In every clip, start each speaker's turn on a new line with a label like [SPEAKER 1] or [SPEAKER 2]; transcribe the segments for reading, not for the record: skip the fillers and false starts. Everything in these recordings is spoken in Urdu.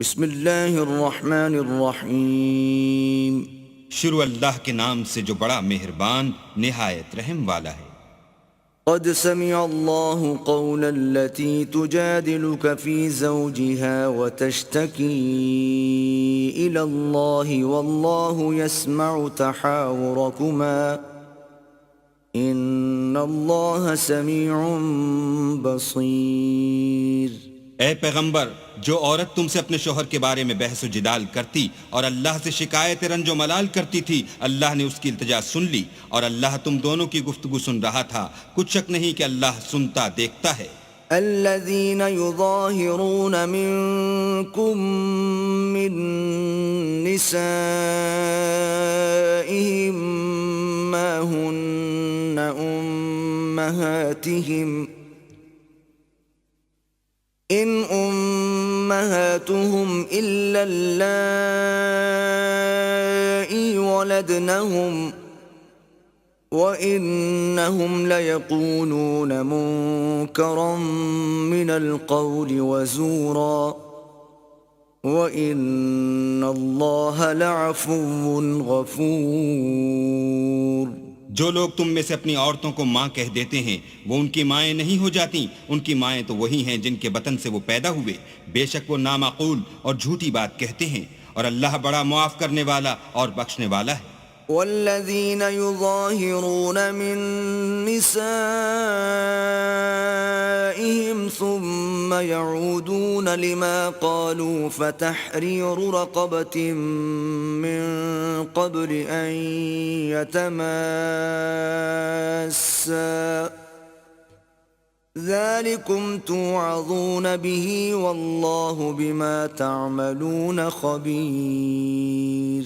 [SPEAKER 1] بسم اللہ الرحمن الرحیم۔
[SPEAKER 2] شروع اللہ کے نام سے جو بڑا مہربان نہایت رحم والا ہے۔
[SPEAKER 1] قد سمع اللہ قول التي تجادلك في زوجها وتشتكي إلى الله والله يسمع تحاوركما إن الله سميع بصير۔
[SPEAKER 2] اے پیغمبر، جو عورت تم سے اپنے شوہر کے بارے میں بحث و جدال کرتی اور اللہ سے شکایت رنج و ملال کرتی تھی، اللہ نے اس کی التجا سن لی اور اللہ تم دونوں کی گفتگو سن رہا تھا۔ کچھ شک نہیں کہ اللہ سنتا دیکھتا ہے۔
[SPEAKER 1] الذين يظاهرون منكم من نسائهم ما هن أمهاتهم إن أمهاتهم إلا اللائي ولدنهم وَإِنَّهُمْ لَيَقُولُونَ مُنكَرًا مِنَ الْقَوْلِ وَزُورًا وَإِنَّ اللَّهَ لَعَفُوٌّ غَفُورٌ۔
[SPEAKER 2] جو لوگ تم میں سے اپنی عورتوں کو ماں کہہ دیتے ہیں وہ ان کی مائیں نہیں ہو جاتی، ان کی مائیں تو وہی ہیں جن کے بطن سے وہ پیدا ہوئے۔ بے شک وہ نامعقول اور جھوٹی بات کہتے ہیں، اور اللہ بڑا معاف کرنے والا اور بخشنے والا ہے۔
[SPEAKER 1] والذين يظاهرون من نسائهم ثم يعودون لما قالوا فتحرير رقبة من قبل أن يتماسا ذلكم توعظون به والله بما تعملون خبير۔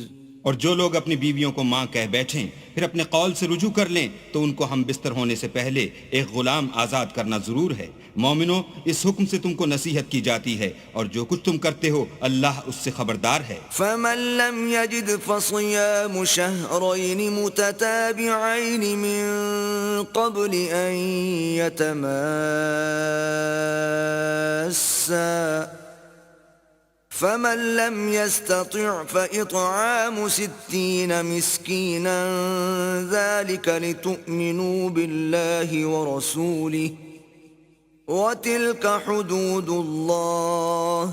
[SPEAKER 2] اور جو لوگ اپنی بیویوں کو ماں کہہ بیٹھیں پھر اپنے قول سے رجوع کر لیں تو ان کو ہم بستر ہونے سے پہلے ایک غلام آزاد کرنا ضرور ہے۔ مومنو، اس حکم سے تم کو نصیحت کی جاتی ہے اور جو کچھ تم کرتے ہو اللہ اس سے خبردار ہے۔
[SPEAKER 1] فمن لم يجد فصيام شهرين متتابعين من قبل أن يتماسا فمن لم يستطع فإطعام 60 مسكينا ذلك لتؤمنوا بالله ورسوله وتلك حدود الله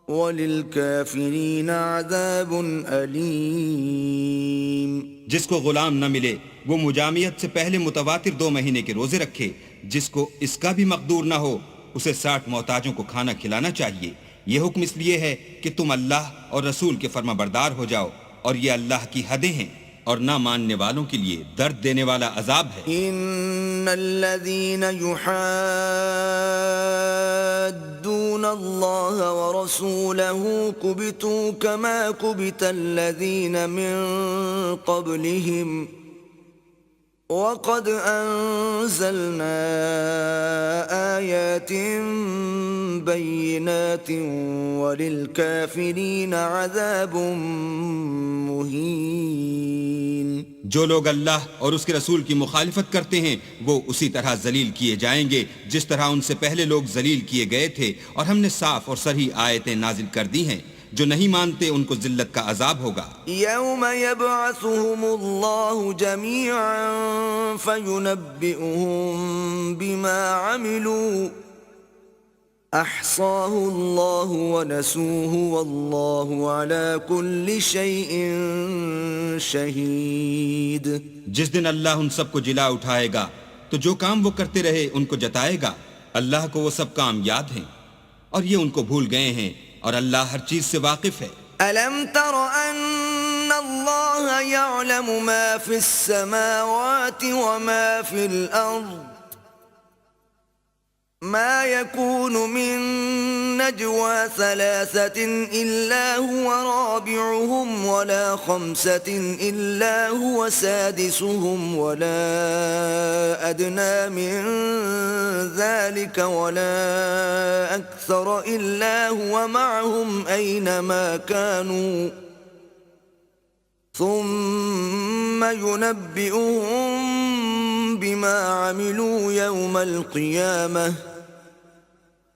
[SPEAKER 1] وللكافرين عذاب أليم۔
[SPEAKER 2] جس کو غلام نہ ملے وہ مجامعت سے پہلے متواتر 2 مہینے کے روزے رکھے، جس کو اس کا بھی مقدور نہ ہو اسے 60 محتاجوں کو کھانا کھلانا چاہیے۔ یہ حکم اس لیے ہے کہ تم اللہ اور رسول کے فرما بردار ہو جاؤ، اور یہ اللہ کی حدیں ہیں اور نہ ماننے والوں کے لیے درد دینے والا عذاب ہے۔
[SPEAKER 1] ان الذين يحادون الله ورسوله كبتوا كما كبت الذين من قبلهم وقد أنزلنا آيات بينات وللكافرين عذاب مهين۔
[SPEAKER 2] جو لوگ اللہ اور اس کے رسول کی مخالفت کرتے ہیں وہ اسی طرح ذلیل کیے جائیں گے جس طرح ان سے پہلے لوگ ذلیل کیے گئے تھے، اور ہم نے صاف اور صریح آیتیں نازل کر دی ہیں۔ جو نہیں مانتے ان کو ذلت کا عذاب ہوگا۔
[SPEAKER 1] یوم یبعثهم اللہ جمیعا فینبئهم بما عملوا احصاہ اللہ ونسوہ واللہ علی کل شیء شہید۔
[SPEAKER 2] جس دن اللہ ان سب کو جلا اٹھائے گا تو جو کام وہ کرتے رہے ان کو جتائے گا۔ اللہ کو وہ سب کام یاد ہیں اور یہ ان کو بھول گئے ہیں، اور اللہ ہر چیز سے واقف ہے۔
[SPEAKER 1] أَلَمْ تَرَ أَنَّ اللَّهَ يَعْلَمُ مَا فِي السَّمَاوَاتِ وَمَا فِي الْأَرْضِ مَا يَكُونُ مِن نَّجْوَى 3 إِلَّا هُوَ رَابِعُهُمْ وَلَا 5 إِلَّا هُوَ سَادِسُهُمْ وَلَا أَدْنَىٰ مِن ذَلِكَ وَلَا أَكْثَرَ إِلَّا هُوَ مَعَهُمْ أَيْنَمَا كَانُوا ثُمَّ يُنَبِّئُهُم بِمَا عَمِلُوا يَوْمَ الْقِيَامَةِ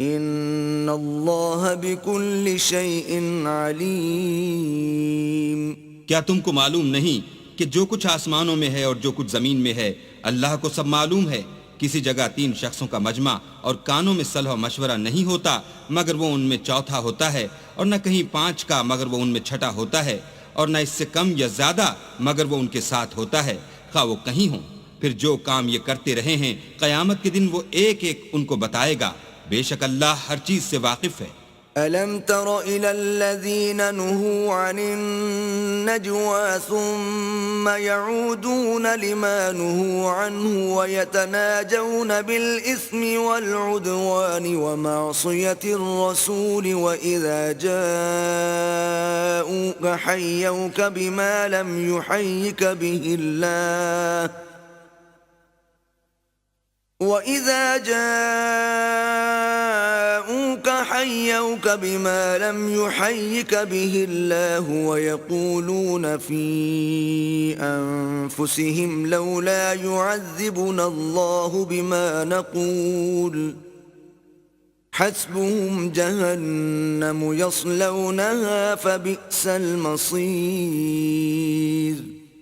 [SPEAKER 1] ان اللہ بکل شیء علیم.
[SPEAKER 2] کیا تم کو معلوم نہیں کہ جو کچھ آسمانوں میں ہے اور جو کچھ زمین میں ہے اللہ کو سب معلوم ہے؟ کسی جگہ 3 شخصوں کا مجمع اور کانوں میں صلح و مشورہ نہیں ہوتا مگر وہ ان میں چوتھا ہوتا ہے، اور نہ کہیں 5 کا مگر وہ ان میں چھٹا ہوتا ہے، اور نہ اس سے کم یا زیادہ مگر وہ ان کے ساتھ ہوتا ہے، خواہ وہ کہیں ہوں. پھر جو کام یہ کرتے رہے ہیں قیامت کے دن وہ ایک ایک ان کو بتائے گا. بے شک اللہ ہر چیز سے واقف ہے.
[SPEAKER 1] ألم تر إلى الذين نهوا عن النجوى ثم يعودون لما نهوا عنه ويتناجون بالإثم والعدوان ومعصية الرسول وإذا جاءوك حيوك بما لم يحيك به الله وَإِذَا جَاءُوكَ حَيَّوْكَ بِمَا لَمْ يُحَيِّكَ بِهِ اللَّهُ وَيَقُولُونَ فِي أَنفُسِهِمْ لَوْلَا يُعَذِّبُنَا اللَّهُ بِمَا نَقُولُ حَسْبُهُمْ جَهَنَّمُ يَصْلَوْنَهَا فَبِئْسَ الْمَصِيرُ.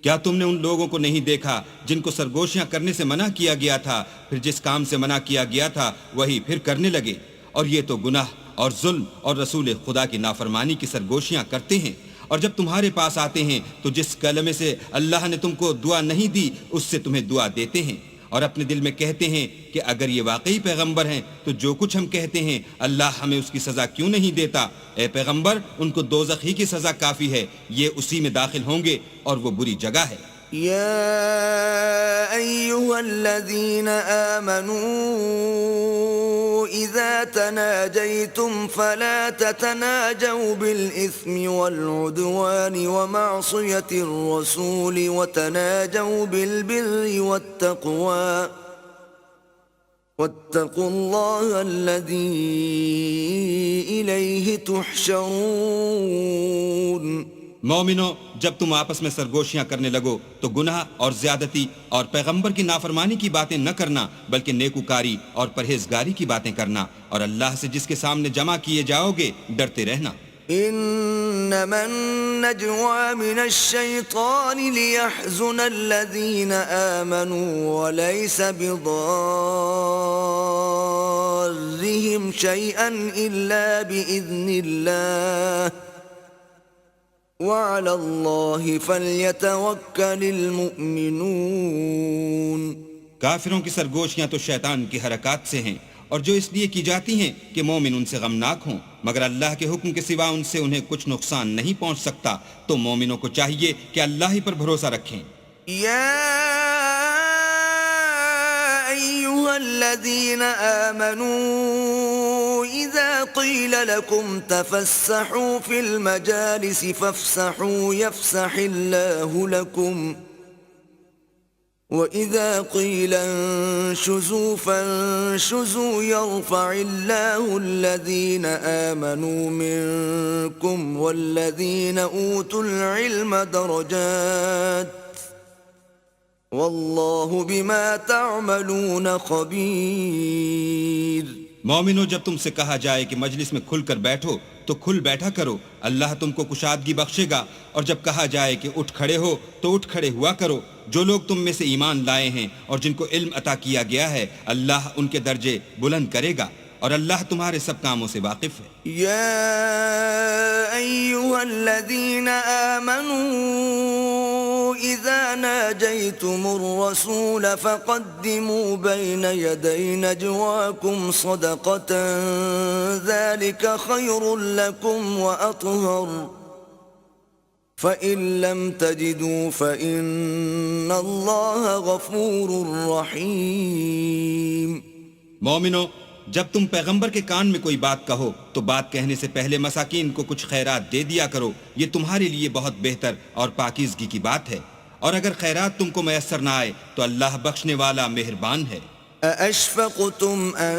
[SPEAKER 2] کیا تم نے ان لوگوں کو نہیں دیکھا جن کو سرگوشیاں کرنے سے منع کیا گیا تھا، پھر جس کام سے منع کیا گیا تھا وہی پھر کرنے لگے؟ اور یہ تو گناہ اور ظلم اور رسول خدا کی نافرمانی کی سرگوشیاں کرتے ہیں. اور جب تمہارے پاس آتے ہیں تو جس کلمے سے اللہ نے تم کو دعا نہیں دی اس سے تمہیں دعا دیتے ہیں، اور اپنے دل میں کہتے ہیں کہ اگر یہ واقعی پیغمبر ہیں تو جو کچھ ہم کہتے ہیں اللہ ہمیں اس کی سزا کیوں نہیں دیتا؟ اے پیغمبر، ان کو دوزخ ہی کی سزا کافی ہے، یہ اسی میں داخل ہوں گے اور وہ بری جگہ ہے.
[SPEAKER 1] يا أيها الذين آمنوا إذا تناجيتم فلا تتناجوا بالإثم والعدوان ومعصية الرسول وتناجوا بالبر والتقوى واتقوا الله الذي إليه تحشرون.
[SPEAKER 2] مومنو، جب تم آپس میں سرگوشیاں کرنے لگو تو گناہ اور زیادتی اور پیغمبر کی نافرمانی کی باتیں نہ کرنا بلکہ نیکوکاری اور پرہیزگاری کی باتیں کرنا، اور اللہ سے جس کے سامنے جمع کیے جاؤ گے ڈرتے رہنا.
[SPEAKER 1] انما النجوى من الشيطان ليحزن الذين آمنوا وليس بضارهم شيئا إلا بإذن الله وعلى الله فليتوكل المؤمنون.
[SPEAKER 2] کافروں کی سرگوشیاں تو شیطان کی حرکات سے ہیں، اور جو اس لیے کی جاتی ہیں کہ مومن ان سے غمناک ہوں، مگر اللہ کے حکم کے سوا ان سے انہیں کچھ نقصان نہیں پہنچ سکتا. تو مومنوں کو چاہیے کہ اللہ ہی پر بھروسہ رکھیں.
[SPEAKER 1] يا أيها الذين آمنوا إذا قيل لكم تفسحوا في المجالس فافسحوا يفسح الله لكم وإذا قيل انشزوا فانشزوا يرفع الله الذين آمنوا منكم والذين أوتوا العلم درجات واللہ بما تعملون خبیر.
[SPEAKER 2] مومنو، جب تم سے کہا جائے کہ مجلس میں کھل کر بیٹھو تو کھل بیٹھا کرو، اللہ تم کو کشادگی بخشے گا. اور جب کہا جائے کہ اٹھ کھڑے ہو تو اٹھ کھڑے ہوا کرو. جو لوگ تم میں سے ایمان لائے ہیں اور جن کو علم عطا کیا گیا ہے اللہ ان کے درجے بلند کرے گا، اور اللہ تمہارے سب کاموں سے واقف ہے.
[SPEAKER 1] یا ایھا الذین آمنوا اذا ناجیتم الرسول فقدموا بین یدی نجواکم صدقة ذلك خیر لکم واطہر فَإِن لَّمْ تَجِدُوا فَإِنَّ اللَّهَ غَفُورٌ رَّحِيمٌ.
[SPEAKER 2] مومنو، جب تم پیغمبر کے کان میں کوئی بات کہو تو بات کہنے سے پہلے مساکین کو کچھ خیرات دے دیا کرو، یہ تمہارے لیے بہت بہتر اور پاکیزگی کی بات ہے. اور اگر خیرات تم کو میسر نہ آئے تو اللہ بخشنے والا مہربان ہے.
[SPEAKER 1] أَأَشْفَقْتُمْ أَن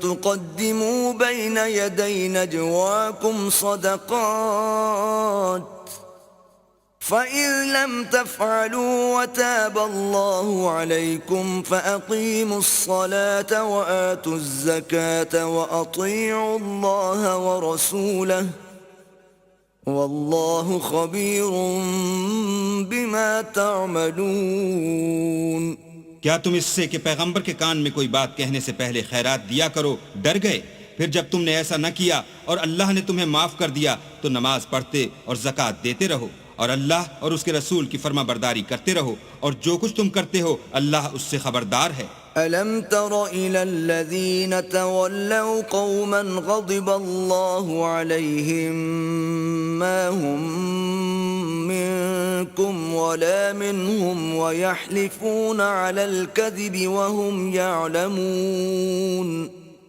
[SPEAKER 1] تُقَدِّمُوا بَيْنَ يَدَيْ نَجْوَاكُمْ صَدَقَاتٍ فَإِن لَّمْ تَفْعَلُوا وَتَابَ اللَّهُ عَلَيْكُمْ فَأَقِيمُوا الصَّلَاةَ وَآتُوا الزَّكَاةَ وَأَطِيعُوا اللَّهَ وَرَسُولَهُ وَاللَّهُ خَبِيرٌ بِمَا تَعْمَلُونَ۔
[SPEAKER 2] کیا تم اس سے کہ پیغمبر کے کان میں کوئی بات کہنے سے پہلے خیرات دیا کرو ڈر گئے؟ پھر جب تم نے ایسا نہ کیا اور اللہ نے تمہیں معاف کر دیا تو نماز پڑھتے اور زکوٰۃ دیتے رہو اور اللہ اور اس کے رسول کی فرما برداری کرتے رہو، اور جو کچھ تم کرتے ہو اللہ اس سے خبردار ہے۔
[SPEAKER 1] أَلَمْ تَرَ إِلَى الَّذِينَ تَوَلَّوْا قَوْمًا غَضِبَ اللَّهُ عَلَيْهِمْ مَا هُمْ مِنكُمْ وَلَا مِنْهُمْ وَيَحْلِفُونَ عَلَى الْكَذِبِ وَهُمْ يَعْلَمُونَ۔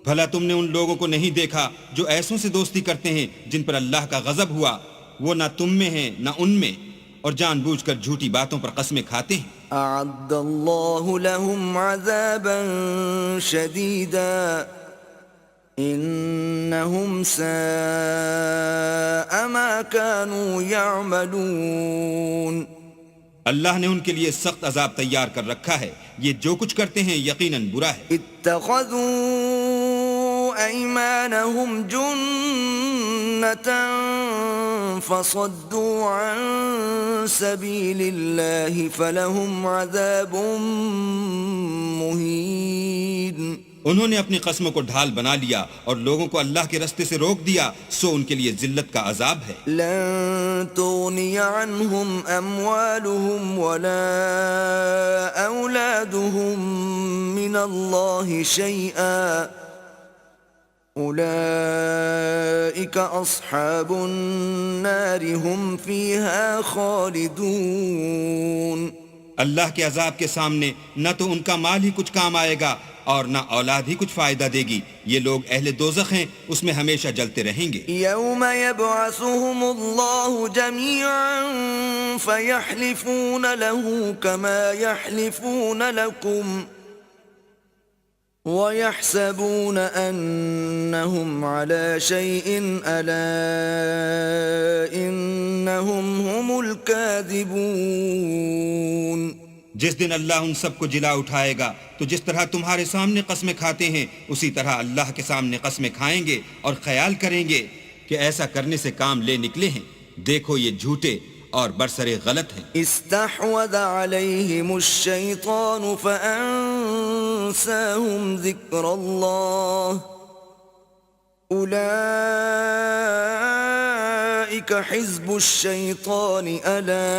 [SPEAKER 2] بھلا تم نے ان لوگوں کو نہیں دیکھا جو ایسوں سے دوستی کرتے ہیں جن پر اللہ کا غضب ہوا، وہ نہ تم میں ہیں نہ ان میں، اور جان بوجھ کر جھوٹی باتوں پر قسمیں کھاتے ہیں۔
[SPEAKER 1] أعد الله لهم عذابا شديدا إنهم ساء ما كانوا يعملون۔
[SPEAKER 2] اللہ نے ان کے لیے سخت عذاب تیار کر رکھا ہے، یہ جو کچھ کرتے ہیں یقیناً برا ہے۔
[SPEAKER 1] اتخذوا أيمانهم جنة فصدوا عن سبيل الله فلهم عذاب مهين۔
[SPEAKER 2] انہوں نے اپنی قسموں کو ڈھال بنا لیا اور لوگوں کو اللہ کے رستے سے روک دیا، سو ان کے لیے ذلت کا عذاب ہے۔
[SPEAKER 1] لن تغني عنهم أموالهم ولا أولادهم من الله شيئا أولئك أصحاب النار هم فيها خالدون۔
[SPEAKER 2] اللہ کے عذاب کے سامنے نہ تو ان کا مال ہی کچھ کام آئے گا اور نہ اولاد ہی کچھ فائدہ دے گی، یہ لوگ اہل دوزخ ہیں، اس میں ہمیشہ جلتے رہیں گے۔
[SPEAKER 1] يوم يبعثهم الله جميعا فيحلفون له كما يحلفون لكم ويحسبون أنهم على شيء ألا إنهم هم الكاذبون۔
[SPEAKER 2] جس دن اللہ ان سب کو جلا اٹھائے گا تو جس طرح تمہارے سامنے قسمیں کھاتے ہیں اسی طرح اللہ کے سامنے قسمیں کھائیں گے اور خیال کریں گے کہ ایسا کرنے سے کام لے نکلے ہیں، دیکھو یہ جھوٹے اور برسرے غلط ہیں۔
[SPEAKER 1] استحوذ عليهم الشيطان فأنساهم ذكر الله أولئك حزب الشيطان ألا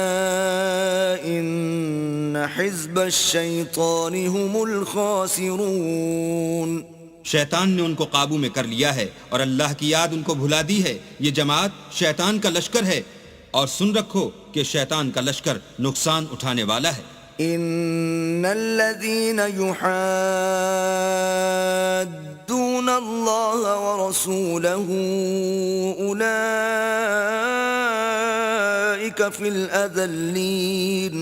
[SPEAKER 1] إن حزب الشيطان هم الخاسرون۔
[SPEAKER 2] شیطان نے ان کو قابو میں کر لیا ہے اور اللہ کی یاد ان کو بھلا دی ہے، یہ جماعت شیطان کا لشکر ہے، اور سن رکھو کہ شیطان کا لشکر نقصان اٹھانے والا ہے۔
[SPEAKER 1] ان الذين يحادون الله ورسوله اولئك في الاذلين۔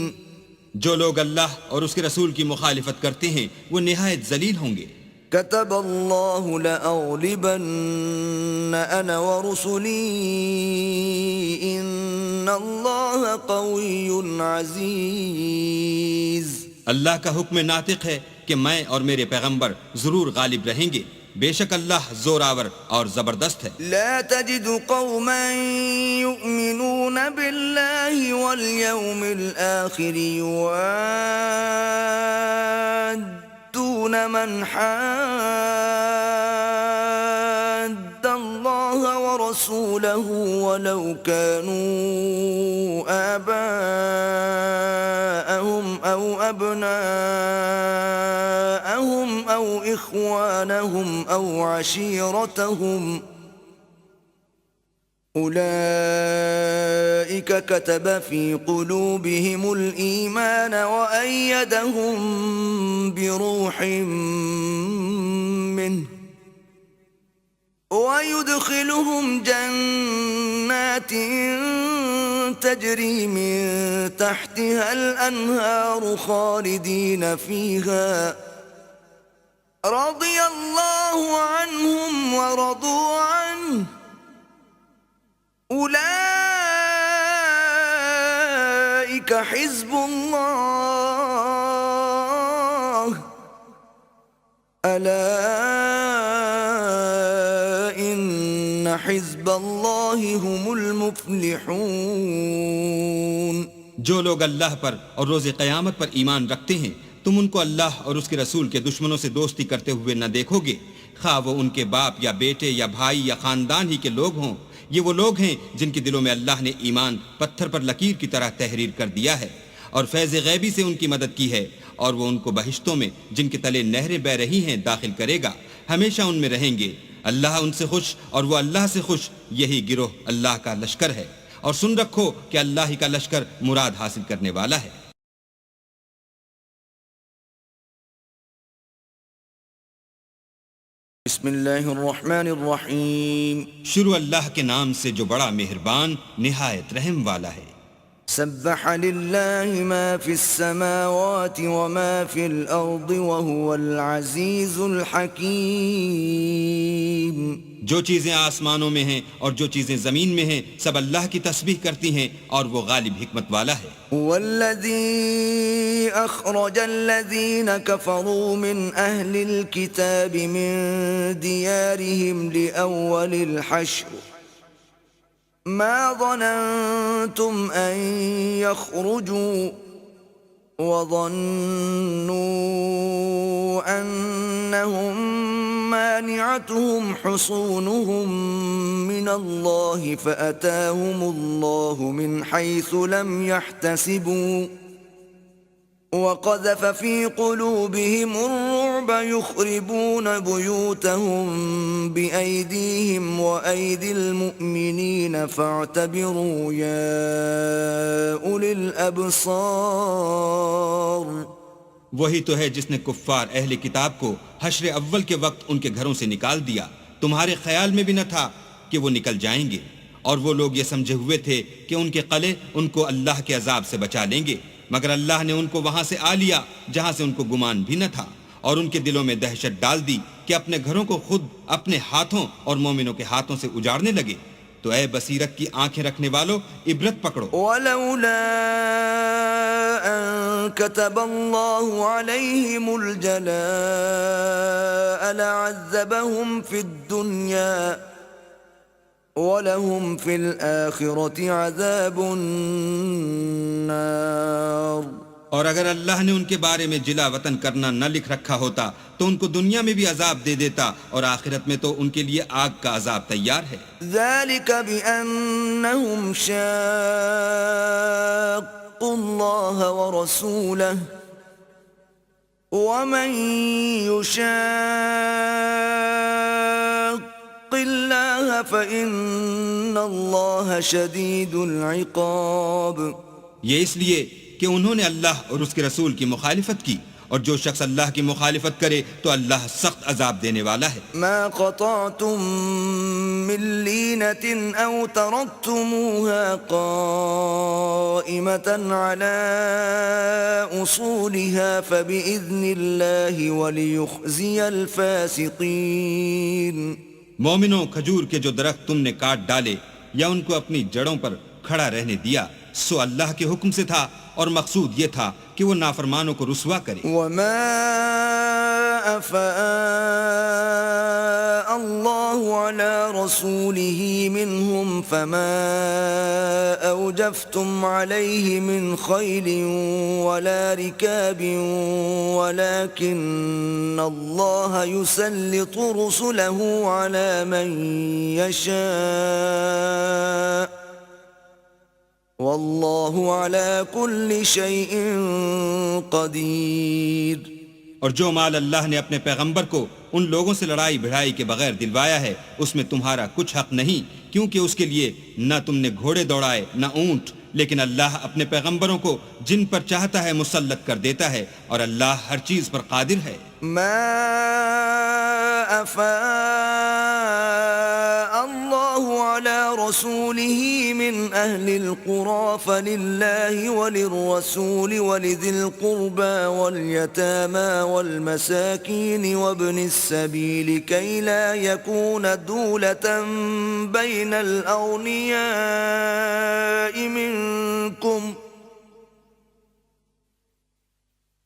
[SPEAKER 2] جو لوگ اللہ اور اس کے رسول کی مخالفت کرتے ہیں وہ نہایت ذلیل ہوں گے۔
[SPEAKER 1] كتب الله لأغلبن أنا ورسلي إن الله قوي عزيز۔
[SPEAKER 2] اللہ کا حکم ناطق ہے کہ میں اور میرے پیغمبر ضرور غالب رہیں گے، بے شک اللہ زور آور اور زبردست ہے۔
[SPEAKER 1] لا تجد قوما يؤمنون بالله واليوم الآخر يوادون من حاد الله ورسوله ولو كانوا آباءهم أو أبناءهم أو إخوانهم أو عشيرتهم أولئك كتب في قلوبهم الإيمان وأيدهم بروح منه ويدخلهم جنات تجري من تحتها الأنهار خالدين فيها رضي الله عنهم ورضوا عنه أولئك حزب الله ألا إن حزب الله هم المفلحون.
[SPEAKER 2] جو لوگ اللہ پر اور روز قیامت پر ایمان رکھتے ہیں تم ان کو اللہ اور اس کے رسول کے دشمنوں سے دوستی کرتے ہوئے نہ دیکھو گے، خواہ وہ ان کے باپ یا بیٹے یا بھائی یا خاندان ہی کے لوگ ہوں. یہ وہ لوگ ہیں جن کے دلوں میں اللہ نے ایمان پتھر پر لکیر کی طرح تحریر کر دیا ہے اور فیض غیبی سے ان کی مدد کی ہے، اور وہ ان کو بہشتوں میں جن کے تلے نہریں بہ رہی ہیں داخل کرے گا، ہمیشہ ان میں رہیں گے. اللہ ان سے خوش اور وہ اللہ سے خوش، یہی گروہ اللہ کا لشکر ہے. اور سن رکھو کہ اللہ ہی کا لشکر مراد حاصل کرنے والا ہے.
[SPEAKER 1] بسم اللہ الرحمن الرحیم.
[SPEAKER 2] شروع اللہ کے نام سے جو بڑا مہربان نہایت رحم والا ہے.
[SPEAKER 1] سبح للہ ما فی السماوات وما فی الارض وهو العزیز الحکیم.
[SPEAKER 2] جو چیزیں آسمانوں میں ہیں اور جو چیزیں زمین میں ہیں سب اللہ کی تسبیح کرتی ہیں اور وہ غالب حکمت والا ہے.
[SPEAKER 1] والذی اخرج الذین کفروا من اہل الكتاب من دیارهم لأول الحشر ما ظننتم ان يخرجوا وظنوا انهم مانعتهم حصونهم من الله فأتاهم الله من حيث لم يحتسبوا وقذف في قلوبهم الرعب يخربون بيوتهم بأيديهم وأيدي المؤمنين فاعتبروا يا أولي الأبصار.
[SPEAKER 2] وہی تو ہے جس نے کفار اہل کتاب کو حشر اول کے وقت ان کے گھروں سے نکال دیا. تمہارے خیال میں بھی نہ تھا کہ وہ نکل جائیں گے، اور وہ لوگ یہ سمجھے ہوئے تھے کہ ان کے قلعے ان کو اللہ کے عذاب سے بچا لیں گے، مگر اللہ نے ان کو وہاں سے آ لیا جہاں سے ان کو گمان بھی نہ تھا، اور ان کے دلوں میں دہشت ڈال دی کہ اپنے گھروں کو خود اپنے ہاتھوں اور مومنوں کے ہاتھوں سے اجاڑنے لگے. تو اے بصیرت کی آنکھیں رکھنے والو عبرت پکڑو.
[SPEAKER 1] ولولا ان كتب الله عليهم الجلاء لعذبهم في الدنيا وَلَهُمْ فِي الْآخِرَةِ عَذَابُ النَّارِ.
[SPEAKER 2] اور اگر اللہ نے ان کے بارے میں جلا وطن کرنا نہ لکھ رکھا ہوتا تو ان کو دنیا میں بھی عذاب دے دیتا، اور آخرت میں تو ان کے لیے آگ کا عذاب تیار ہے.
[SPEAKER 1] ذَلِكَ بِأَنَّهُمْ شَاقُّوا اللَّهَ وَرَسُولَهُ وَمَن يُشَاقِّ اللَّهَ فَإِنَّ اللَّهَ شَدِيدُ الْعِقَابِ.
[SPEAKER 2] یہ اس لیے کہ انہوں نے اللہ اور اس کے رسول کی مخالفت کی، اور جو شخص اللہ کی مخالفت کرے تو اللہ سخت عذاب دینے والا ہے.
[SPEAKER 1] ما قطعتم من لینة او ترکتموها قائمة على اصولها فبإذن الله وليخزي الفاسقين.
[SPEAKER 2] مومنوں، کھجور کے جو درخت تم نے کاٹ ڈالے یا ان کو اپنی جڑوں پر کھڑا رہنے دیا سو اللہ کے حکم سے تھا، اور مقصود یہ تھا کہ وہ نافرمانوں کو رسوا کرے.
[SPEAKER 1] وما أفاء الله على رسوله منهم فما أوجفتم عليه من خيل ولا ركاب ولكن الله يسلط رسله على من يشاء واللہ علی کل شیء قدیر.
[SPEAKER 2] اور جو مال اللہ نے اپنے پیغمبر کو ان لوگوں سے لڑائی بھڑائی کے بغیر دلوایا ہے اس میں تمہارا کچھ حق نہیں، کیونکہ اس کے لیے نہ تم نے گھوڑے دوڑائے نہ اونٹ، لیکن اللہ اپنے پیغمبروں کو جن پر چاہتا ہے مسلط کر دیتا ہے، اور اللہ ہر چیز پر قادر ہے.
[SPEAKER 1] ما افاء اللہ علی رسوله من اہل القرى فللہ وللرسول ولذی القربى والیتامى والمساکین وابن السبیل کی لا یکون دولة بین الاغنیاء منکم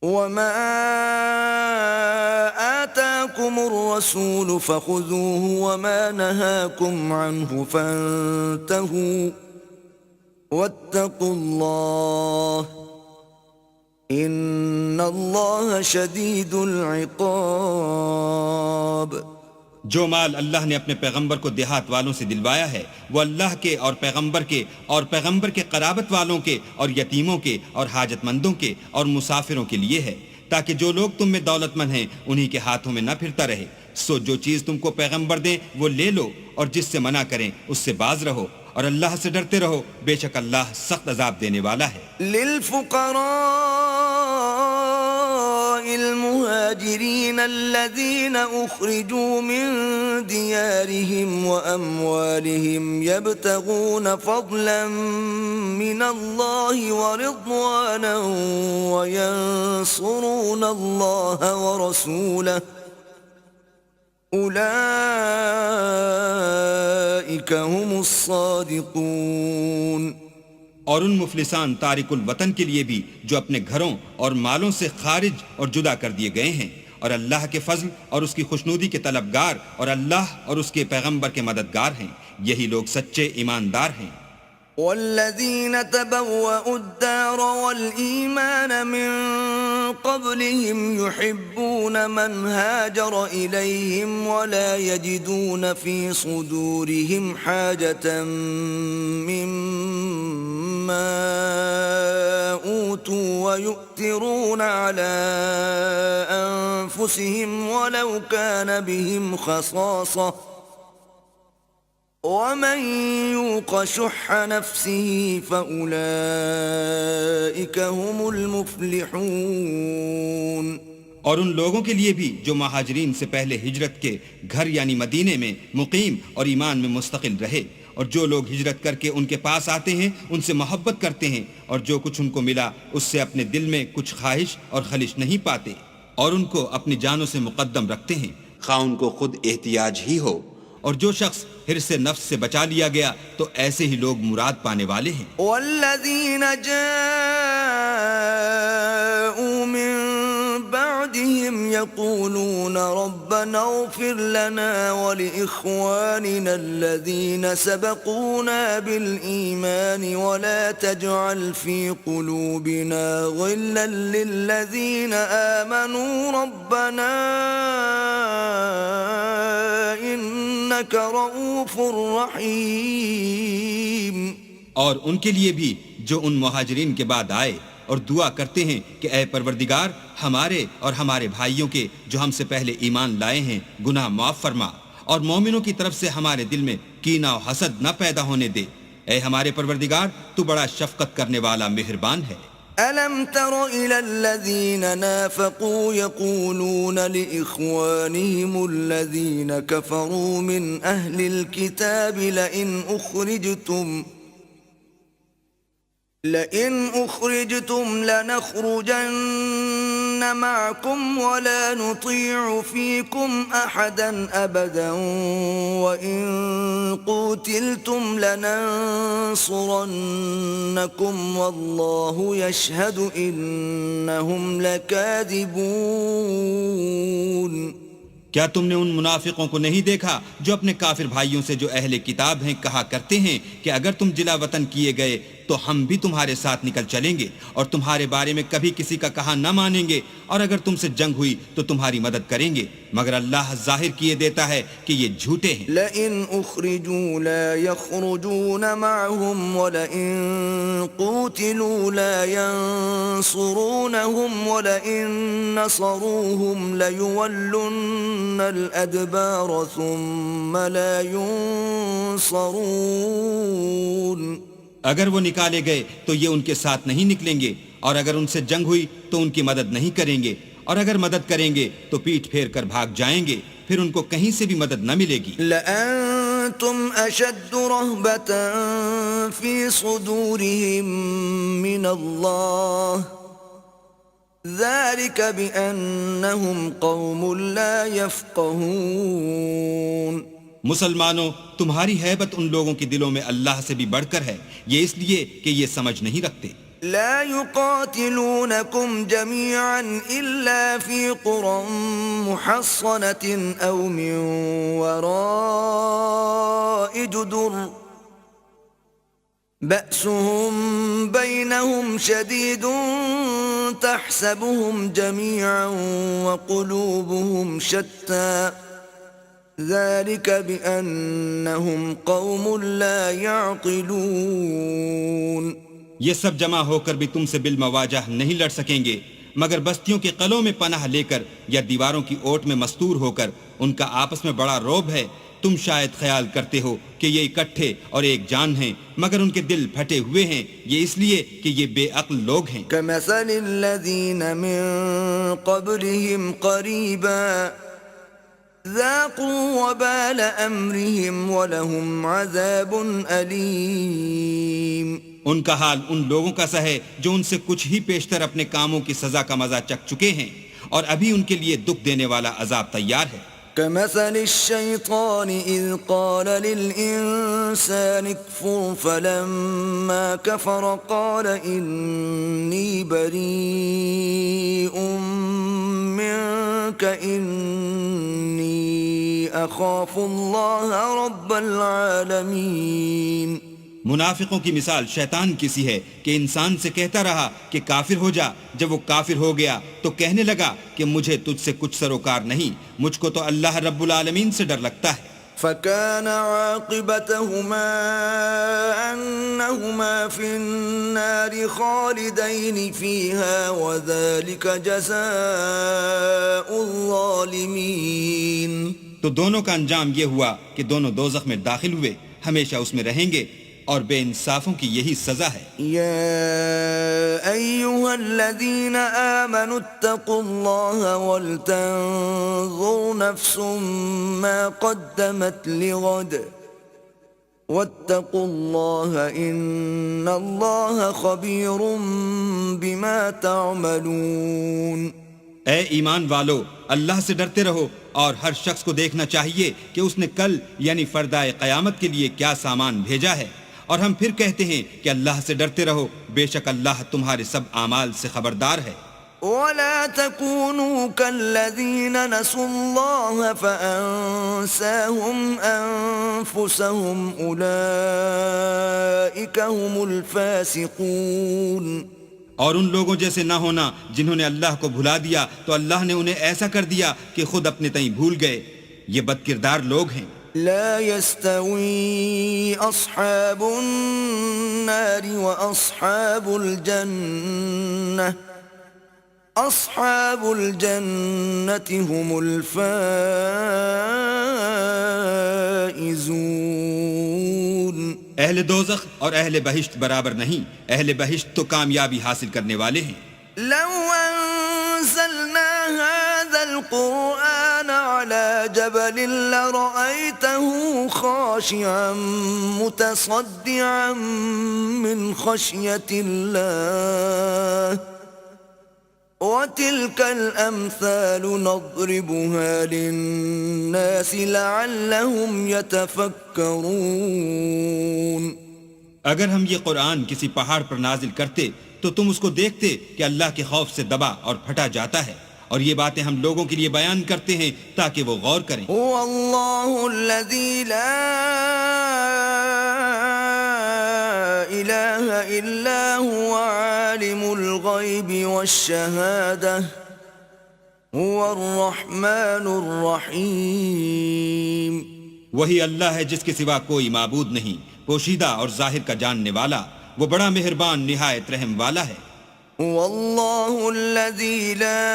[SPEAKER 1] وما آتاكم الرسول فخذوه وما نهاكم عنه فانتهوا واتقوا الله ان اللہ شدید العقاب.
[SPEAKER 2] جو مال اللہ نے اپنے پیغمبر کو دیہات والوں سے دلوایا ہے وہ اللہ کے اور پیغمبر کے قرابت والوں کے اور یتیموں کے اور حاجت مندوں کے اور مسافروں کے لیے ہے، تاکہ جو لوگ تم میں دولت مند ہیں انہی کے ہاتھوں میں نہ پھرتا رہے. سو جو چیز تم کو پیغمبر دیں وہ لے لو، اور جس سے منع کریں اس سے باز رہو، اور اللہ سے ڈرتے رہو، بے شک اللہ سخت عذاب دینے والا ہے.
[SPEAKER 1] للفقراء المهاجرين الذين أخرجوا من ديارهم وأموالهم يبتغون فضلا من الله ورضوانا وينصرون الله ورسوله أولئك هم الصادقون.
[SPEAKER 2] اور ان مفلسان تارک الوطن کے لیے بھی جو اپنے گھروں اور مالوں سے خارج اور جدا کر دیے گئے ہیں، اور اللہ کے فضل اور اس کی خوشنودی کے طلبگار اور اللہ اور اس کے پیغمبر کے مددگار ہیں، یہی لوگ سچے ایماندار ہیں.
[SPEAKER 1] والذين تبوأوا الدار والإيمان من قبلهم يحبون من هاجر إليهم ولا يجدون في صدورهم حاجة مما أوتوا ويؤثرون على أنفسهم ولو كان بهم خصاصة ومن يوق شح نفسه فأولئك هم المفلحون.
[SPEAKER 2] اور ان لوگوں کے لیے بھی جو مہاجرین سے پہلے ہجرت کے گھر یعنی مدینے میں مقیم اور ایمان میں مستقل رہے، اور جو لوگ ہجرت کر کے ان کے پاس آتے ہیں ان سے محبت کرتے ہیں، اور جو کچھ ان کو ملا اس سے اپنے دل میں کچھ خواہش اور خلش نہیں پاتے، اور ان کو اپنی جانوں سے مقدم رکھتے ہیں، خواہ ان کو خود احتیاج ہی ہو. اور جو شخص حرص نفس سے بچا لیا گیا تو ایسے ہی لوگ مراد پانے والے ہیں.
[SPEAKER 1] والذین جاءوا من بعدهم يقولون ربنا اغفر لنا ولإخواننا الذين سبقونا بالإيمان ولا تجعل في قلوبنا غلا للذين آمنوا ربنا إنك رؤوف رحيم.
[SPEAKER 2] اور ان کے لیے بھی جو ان مہاجرین کے بعد آئے اور دعا کرتے ہیں کہ اے پروردگار ہمارے اور ہمارے بھائیوں کے جو ہم سے پہلے ایمان لائے ہیں گناہ معاف فرما، اور مومنوں کی طرف سے ہمارے دل میں کینہ و حسد نہ پیدا ہونے دے. اے ہمارے پروردگار تو بڑا شفقت کرنے والا مہربان ہے.
[SPEAKER 1] أَلَمْ تَرَ إِلَى الَّذِينَ نَافَقُوا يَقُولُونَ لِإِخْوَانِهِمُ الَّذِينَ كَفَرُوا مِنْ أَهْلِ الْكِتَابِ لَئِنْ أُخْرِجْتُمْ لَنَخْرُجَنَّ مَعَكُمْ وَلَا نُطِيعُ فِيكُمْ أَحَدًا أَبَدًا وَإِنْ قُوتِلْتُمْ لَنَنْصُرَنَّكُمْ وَاللَّهُ يَشْهَدُ إِنَّهُمْ لَكَاذِبُونَ.
[SPEAKER 2] کیا تم نے ان منافقوں کو نہیں دیکھا جو اپنے کافر بھائیوں سے جو اہل کتاب ہیں کہا کرتے ہیں کہ اگر تم جلا وطن کیے گئے تو ہم بھی تمہارے ساتھ نکل چلیں گے اور تمہارے بارے میں کبھی کسی کا کہا نہ مانیں گے، اور اگر تم سے جنگ ہوئی تو تمہاری مدد کریں گے، مگر اللہ ظاہر کیے دیتا ہے کہ یہ جھوٹے ہیں.
[SPEAKER 1] لئن اخرجوا لا يخرجون معهم ولئن قوتلوا لا ينصرونهم ولئن نصروهم ليولن الادبار ثم لا ينصرون.
[SPEAKER 2] اگر وہ نکالے گئے تو یہ ان کے ساتھ نہیں نکلیں گے، اور اگر ان سے جنگ ہوئی تو ان کی مدد نہیں کریں گے، اور اگر مدد کریں گے تو پیٹ پھیر کر بھاگ جائیں گے، پھر ان کو کہیں سے بھی مدد نہ ملے گی.
[SPEAKER 1] لأنتم أشد رهبة في صدورهم من الله ذلك بأنهم قوم لا يفقهون.
[SPEAKER 2] مسلمانوں تمہاری ہیبت ان لوگوں کے دلوں میں اللہ سے بھی بڑھ کر ہے، یہ اس لیے کہ یہ سمجھ نہیں رکھتے.
[SPEAKER 1] لا يقاتلونكم جميعا إلا في قرى محصنة أو من وراء جدر بأسهم بينهم شديد تحسبهم جميعا وقلوبهم شتى ذلك بأنهم قوم لا يعقلون
[SPEAKER 2] یہ سب جمع ہو کر بھی تم سے بالمواجہ نہیں لڑ سکیں گے مگر بستیوں کے قلعوں میں پناہ لے کر یا دیواروں کی اوٹ میں مستور ہو کر. ان کا آپس میں بڑا روب ہے. تم شاید خیال کرتے ہو کہ یہ اکٹھے اور ایک جان ہیں مگر ان کے دل پھٹے ہوئے ہیں. یہ اس لیے کہ یہ بے عقل لوگ ہیں.
[SPEAKER 1] كمثل الذين من قبلهم قريبا ذاقوا وبال أمرهم ولهم عذاب أليم.
[SPEAKER 2] ان کا حال ان لوگوں کا سا ہے جو ان سے کچھ ہی پیشتر اپنے کاموں کی سزا کا مزہ چکھ چکے ہیں اور ابھی ان کے لیے دکھ دینے والا عذاب تیار ہے.
[SPEAKER 1] كمثل الشيطان إذ قال للإنسان اكفر فلما كفر قال إني بريء منك إني أخاف الله رب العالمين.
[SPEAKER 2] منافقوں کی مثال شیطان کی سی ہے کہ انسان سے کہتا رہا کہ کافر ہو جا. جب وہ کافر ہو گیا تو کہنے لگا کہ مجھے تجھ سے کچھ سروکار نہیں, مجھ کو تو اللہ رب العالمین سے ڈر لگتا ہے.
[SPEAKER 1] فكان عاقبتهما أنهما في النار خالدين فيها وذلك جزاء الظالمين.
[SPEAKER 2] تو دونوں کا انجام یہ ہوا کہ دونوں دوزخ میں داخل ہوئے, ہمیشہ اس میں رہیں گے اور بے انصافوں کی یہی سزا ہے.
[SPEAKER 1] يا أيها الذين آمنوا اتقوا الله ولتنظر نفس ما قدمت لغد واتقوا الله إن الله خبير بما تعملون.
[SPEAKER 2] اے ایمان والو, اللہ سے ڈرتے رہو اور ہر شخص کو دیکھنا چاہیے کہ اس نے کل یعنی فردائے قیامت کے لیے کیا سامان بھیجا ہے. اور ہم پھر کہتے ہیں کہ اللہ سے ڈرتے رہو, بے شک اللہ تمہارے سب اعمال سے خبردار ہے.
[SPEAKER 1] ولا تكونوا كالذين نسوا الله فأنساهم أنفسهم أولئك هم الفاسقون.
[SPEAKER 2] اور ان لوگوں جیسے نہ ہونا جنہوں نے اللہ کو بھلا دیا تو اللہ نے انہیں ایسا کر دیا کہ خود اپنے تئیں بھول گئے. یہ بدکردار لوگ ہیں.
[SPEAKER 1] لا يستوي أصحاب النار وأصحاب الجنة أصحاب الجنة هم الفائزون.
[SPEAKER 2] اہل دوزخ اور اہل بہشت برابر نہیں, اہل بہشت تو کامیابی حاصل کرنے والے ہیں.
[SPEAKER 1] لو أنزلنا هذا القرآن على جبل لرأيته خاشعا متصدعا من خشية الله وتلك الأمثال نضربها للناس لعلهم يتفكرون.
[SPEAKER 2] اگر ہم یہ قرآن کسی پہاڑ پر نازل کرتے تو تم اس کو دیکھتے کہ اللہ کے خوف سے دبا اور پھٹا جاتا ہے, اور یہ باتیں ہم لوگوں کے لیے بیان کرتے ہیں تاکہ وہ غور کریں.
[SPEAKER 1] هو الله الذي لا إله إلا هو عالم الغيب والشهادة هو الرحمن الرحيم.
[SPEAKER 2] وہی اللہ ہے جس کے سوا کوئی معبود نہیں, پوشیدہ اور ظاہر کا جاننے والا, وہ بڑا مہربان نہایت رحم والا ہے.
[SPEAKER 1] والله الذي لا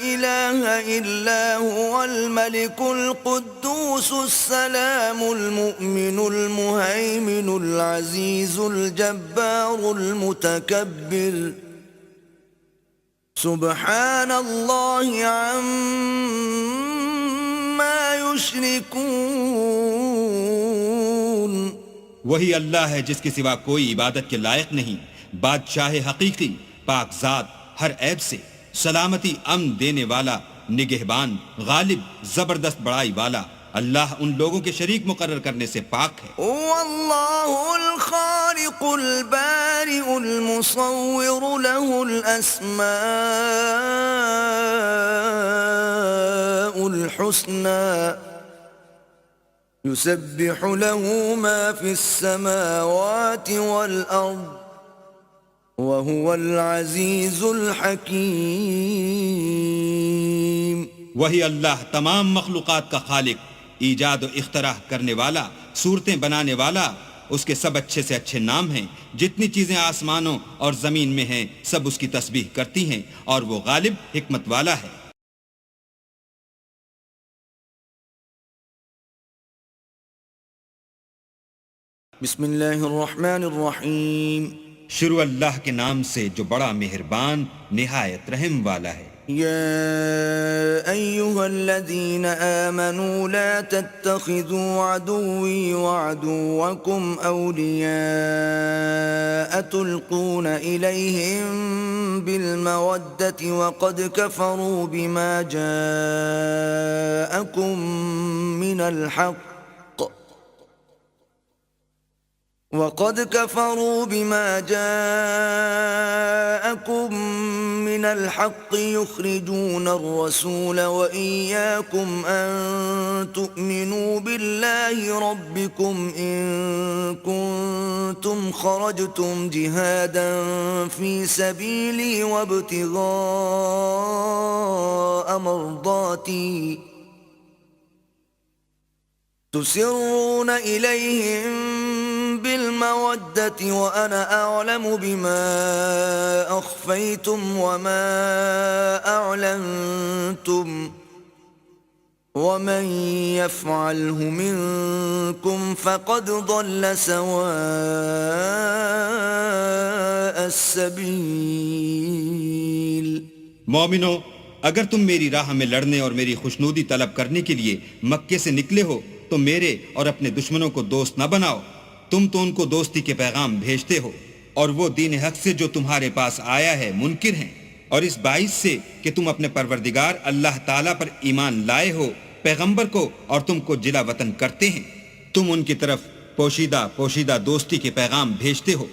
[SPEAKER 1] إله إلا هو الملك القدوس السلام المؤمن المهيمن العزيز الجبار المتكبر سبحان الله عما يشركون.
[SPEAKER 2] وہی اللہ ہے جس کے سوا کوئی عبادت کے لائق نہیں, بادشاہ حقیقی, پاک ذات, ہر عیب سے, سلامتی امن دینے والا, نگہبان, غالب, زبردست بڑائی والا, اللہ ان لوگوں کے شریک مقرر کرنے سے پاک ہے۔
[SPEAKER 1] واللہ الخالق البارئ المصور له الأسماء الحسنى يسبح له ما في السماوات والأرض وهو العزيز الحكيم۔
[SPEAKER 2] وہی اللہ تمام مخلوقات کا خالق، ایجاد و اختراع کرنے والا، صورتیں بنانے والا، اس کے سب اچھے سے اچھے نام ہیں۔ جتنی چیزیں آسمانوں اور زمین میں ہیں سب اس کی تسبیح کرتی ہیں، اور وہ غالب حکمت والا ہے۔
[SPEAKER 1] بسم اللہ الرحمن الرحیم۔
[SPEAKER 2] شروع اللہ کے نام سے جو بڑا مہربان نہایت رحم والا ہے۔
[SPEAKER 1] يا أيها الذين آمنوا لا تتخذوا عدوي وعدوكم أولياء تلقون إليهم بالمودة وقد كفروا بما جاءكم من الحق يخرجون الرسول وإياكم أن تؤمنوا بالله ربكم إن كنتم خرجتم جهادا في سبيلي وابتغاء مرضاتي تسرون إليهم بالمودة وأنا أعلم بما أخفيتم وما أعلنتم ومن يفعله منكم فقد ضل سواء السبيل۔
[SPEAKER 2] مومنو، اگر تم میری راہ میں لڑنے اور میری خوشنودی طلب کرنے کے لیے مکے سے نکلے ہو تو میرے اور اپنے دشمنوں کو دوست نہ بناؤ۔ تم تو ان کو دوستی کے پیغام بھیجتے ہو، اور وہ دین حق سے جو تمہارے پاس آیا ہے منکر ہیں، اور اس باعث سے کہ تم اپنے پروردگار اللہ تعالیٰ پر ایمان لائے ہو، پیغمبر کو اور تم کو جلا وطن کرتے ہیں۔ تم ان کی طرف پوشیدہ دوستی کے پیغام بھیجتے ہو،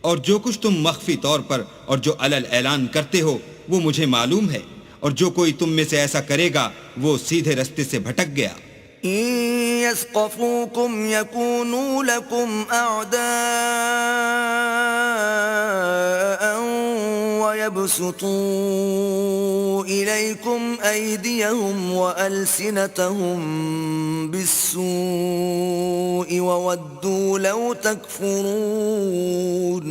[SPEAKER 2] اور جو کچھ تم مخفی طور پر اور جو علل اعلان کرتے ہو وہ مجھے معلوم ہے، اور جو کوئی تم میں سے ایسا کرے گا وہ سیدھے رستے سے بھٹک گیا۔
[SPEAKER 1] يثقفوكم يكونوا لكم أعداء ويبسطوا إليكم أيديهم وألسنتهم بالسوء وودوا لو تكفرون۔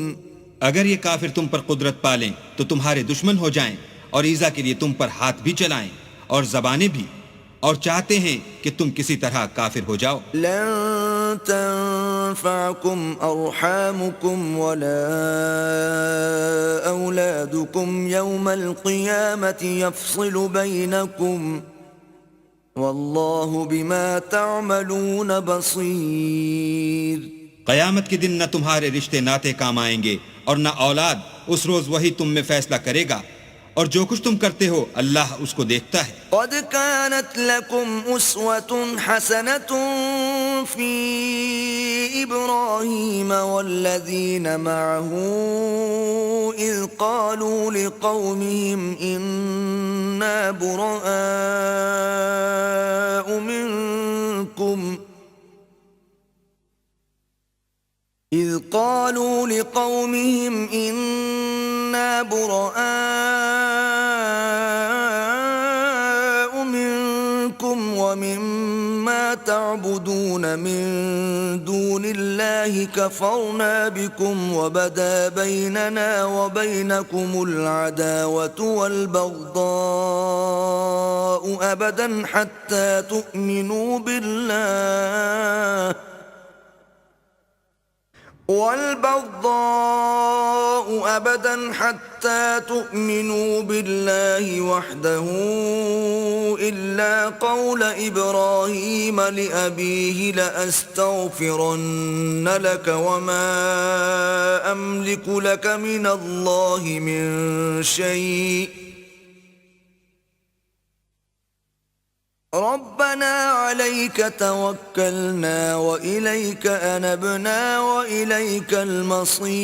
[SPEAKER 2] اگر یہ کافر تم پر قدرت پالیں تو تمہارے دشمن ہو جائیں، اور ایذا کے لیے تم پر ہاتھ بھی چلائیں اور زبانیں بھی، اور چاہتے ہیں کہ تم کسی طرح کافر ہو جاؤ۔
[SPEAKER 1] لن تنفعكم أرحامكم ولا أولادكم يوم القيامة يفصل بينكم والله بما تعملون بصير۔
[SPEAKER 2] قیامت کے دن نہ تمہارے رشتے ناتے کام آئیں گے اور نہ اولاد، اس روز وہی تم میں فیصلہ کرے گا، اور جو کچھ تم کرتے ہو اللہ اس کو دیکھتا ہے۔
[SPEAKER 1] قد كانت لكم أسوة حسنة في إبراهيم والذين معه إذ قالوا لقومهم إنا براء منكم ومما تعبدون من دون الله كفرنا بكم وبدا بيننا وبينكم العداوة والبغضاء أبدا حتى تؤمنوا بالله وحده إلا قول إبراهيم لأبيه لأستغفرن لك وما أملك لك من الله من شيء ربنا عليك توكلنا وإليك أنبنا وإليك المصير.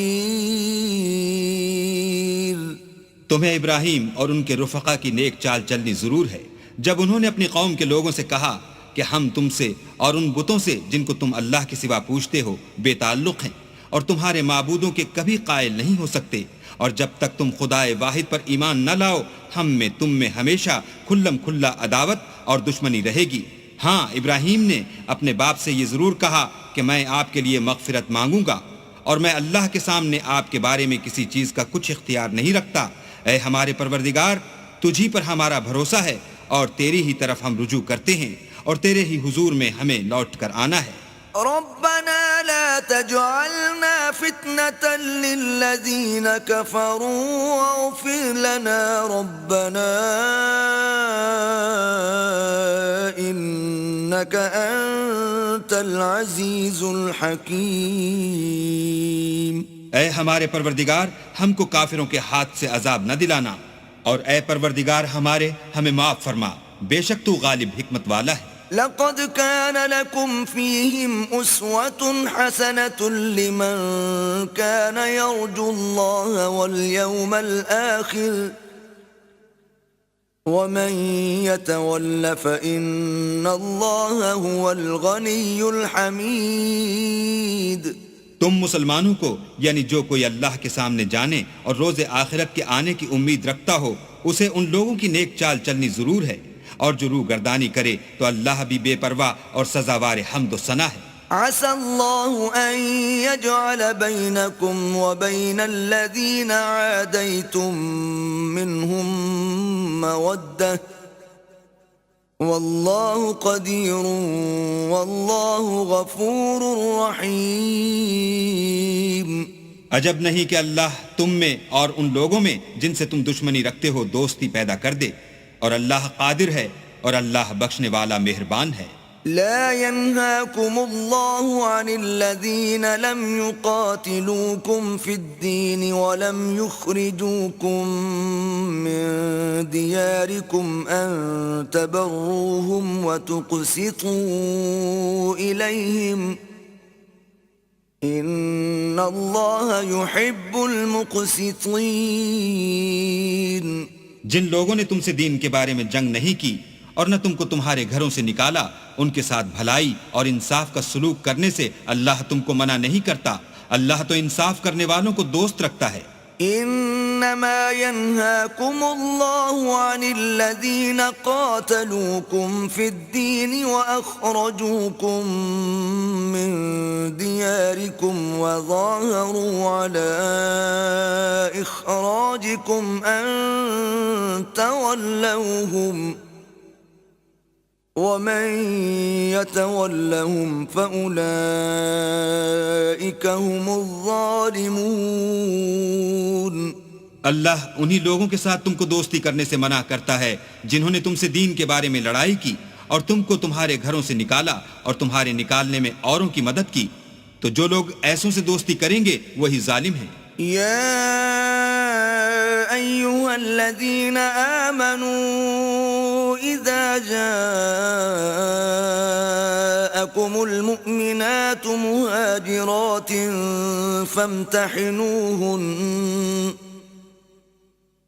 [SPEAKER 2] تمہیں ابراہیم اور ان کے رفقا کی نیک چال چلنی ضرور ہے جب انہوں نے اپنی قوم کے لوگوں سے کہا کہ ہم تم سے اور ان بتوں سے جن کو تم اللہ کے سوا پوجتے ہو بے تعلق ہیں اور تمہارے معبودوں کے کبھی قائل نہیں ہو سکتے، اور جب تک تم خدائے واحد پر ایمان نہ لاؤ ہم میں تم میں ہمیشہ کھلم کھلا عداوت اور دشمنی رہے گی. ہاں، ابراہیم نے اپنے باپ سے یہ ضرور کہا کہ میں آپ کے لیے مغفرت مانگوں گا اور میں اللہ کے سامنے آپ کے بارے میں کسی چیز کا کچھ اختیار نہیں رکھتا. اے ہمارے پروردگار، تجھی پر ہمارا بھروسہ ہے اور تیری ہی طرف ہم رجوع کرتے ہیں اور تیرے ہی حضور میں ہمیں لوٹ کر آنا ہے.
[SPEAKER 1] ربنا لا تجعلنا فتنة للذين كفروا واغفر لنا ربنا إنك أنت العزيز الحكيم.
[SPEAKER 2] اے ہمارے پروردگار، ہم کو کافروں کے ہاتھ سے عذاب نہ دلانا، اور اے پروردگار ہمارے ہمیں معاف فرما، بے شک تو غالب حکمت والا ہے.
[SPEAKER 1] لقد كان لكم فيهم أسوة حسنة لمن كان يرجو الله واليوم الآخر ومن يتول فإن الله هو الغني الحميد.
[SPEAKER 2] تم مسلمانوں کو یعنی جو کوئی اللہ کے سامنے جانے اور روز آخرت کے آنے کی امید رکھتا ہو اسے ان لوگوں کی نیک چال چلنی ضرور ہے، اور جو روح گردانی کرے تو اللہ بھی بے پرواہ اور سزاوار حمد و ثنا ہے.
[SPEAKER 1] عسى الله أن يجعل بينكم وبين الذين عاديتم منهم مودة والله قدير والله غفور رحيم.
[SPEAKER 2] عجب نہیں کہ اللہ تم میں اور ان لوگوں میں جن سے تم دشمنی رکھتے ہو دوستی پیدا کر دے، اور اللہ قادر ہے اور اللہ بخشنے والا مہربان ہے.
[SPEAKER 1] لا ينهاكم الله عن الذين لم يقاتلوكم في الدين ولم يخرجوكم من دياركم أن تبروهم وتقسطوا إليهم إن الله يحب المقسطين.
[SPEAKER 2] جن لوگوں نے تم سے دین کے بارے میں جنگ نہیں کی اور نہ تم کو تمہارے گھروں سے نکالا، ان کے ساتھ بھلائی اور انصاف کا سلوک کرنے سے اللہ تم کو منع نہیں کرتا. اللہ تو انصاف کرنے والوں کو دوست رکھتا ہے.
[SPEAKER 1] انما ينهاكم الله عن الذين قاتلوكم في الدين واخرجوكم من دياركم وظاهروا على اخراجكم ان تولوهم ومن يتولهم فأولئك هم الظالمون.
[SPEAKER 2] اللہ انہی لوگوں کے ساتھ تم کو دوستی کرنے سے منع کرتا ہے جنہوں نے تم سے دین کے بارے میں لڑائی کی اور تم کو تمہارے گھروں سے نکالا اور تمہارے نکالنے میں اوروں کی مدد کی، تو جو لوگ ایسوں سے دوستی کریں گے وہی ظالم ہیں.
[SPEAKER 1] يا أيها الذين آمنوا إذا جاءكم المؤمنات مهاجرات فامتحنوهن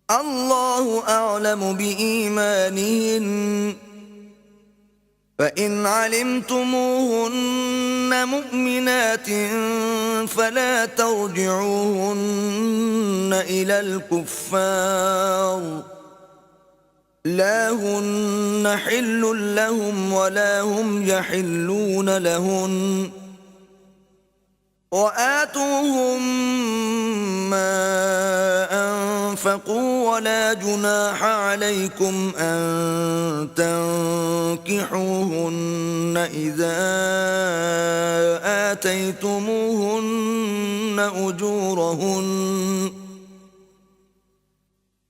[SPEAKER 1] الله أعلم بإيمانهن فإن علمتموهن مؤمنات فلا ترجعوهن إلى الكفار لا هن حل لهم ولا هم يحلون لهن وآتوهم ما أنفقوا ولا جناح عليكم أن تنكحوهن إذا آتيتموهن أجورهن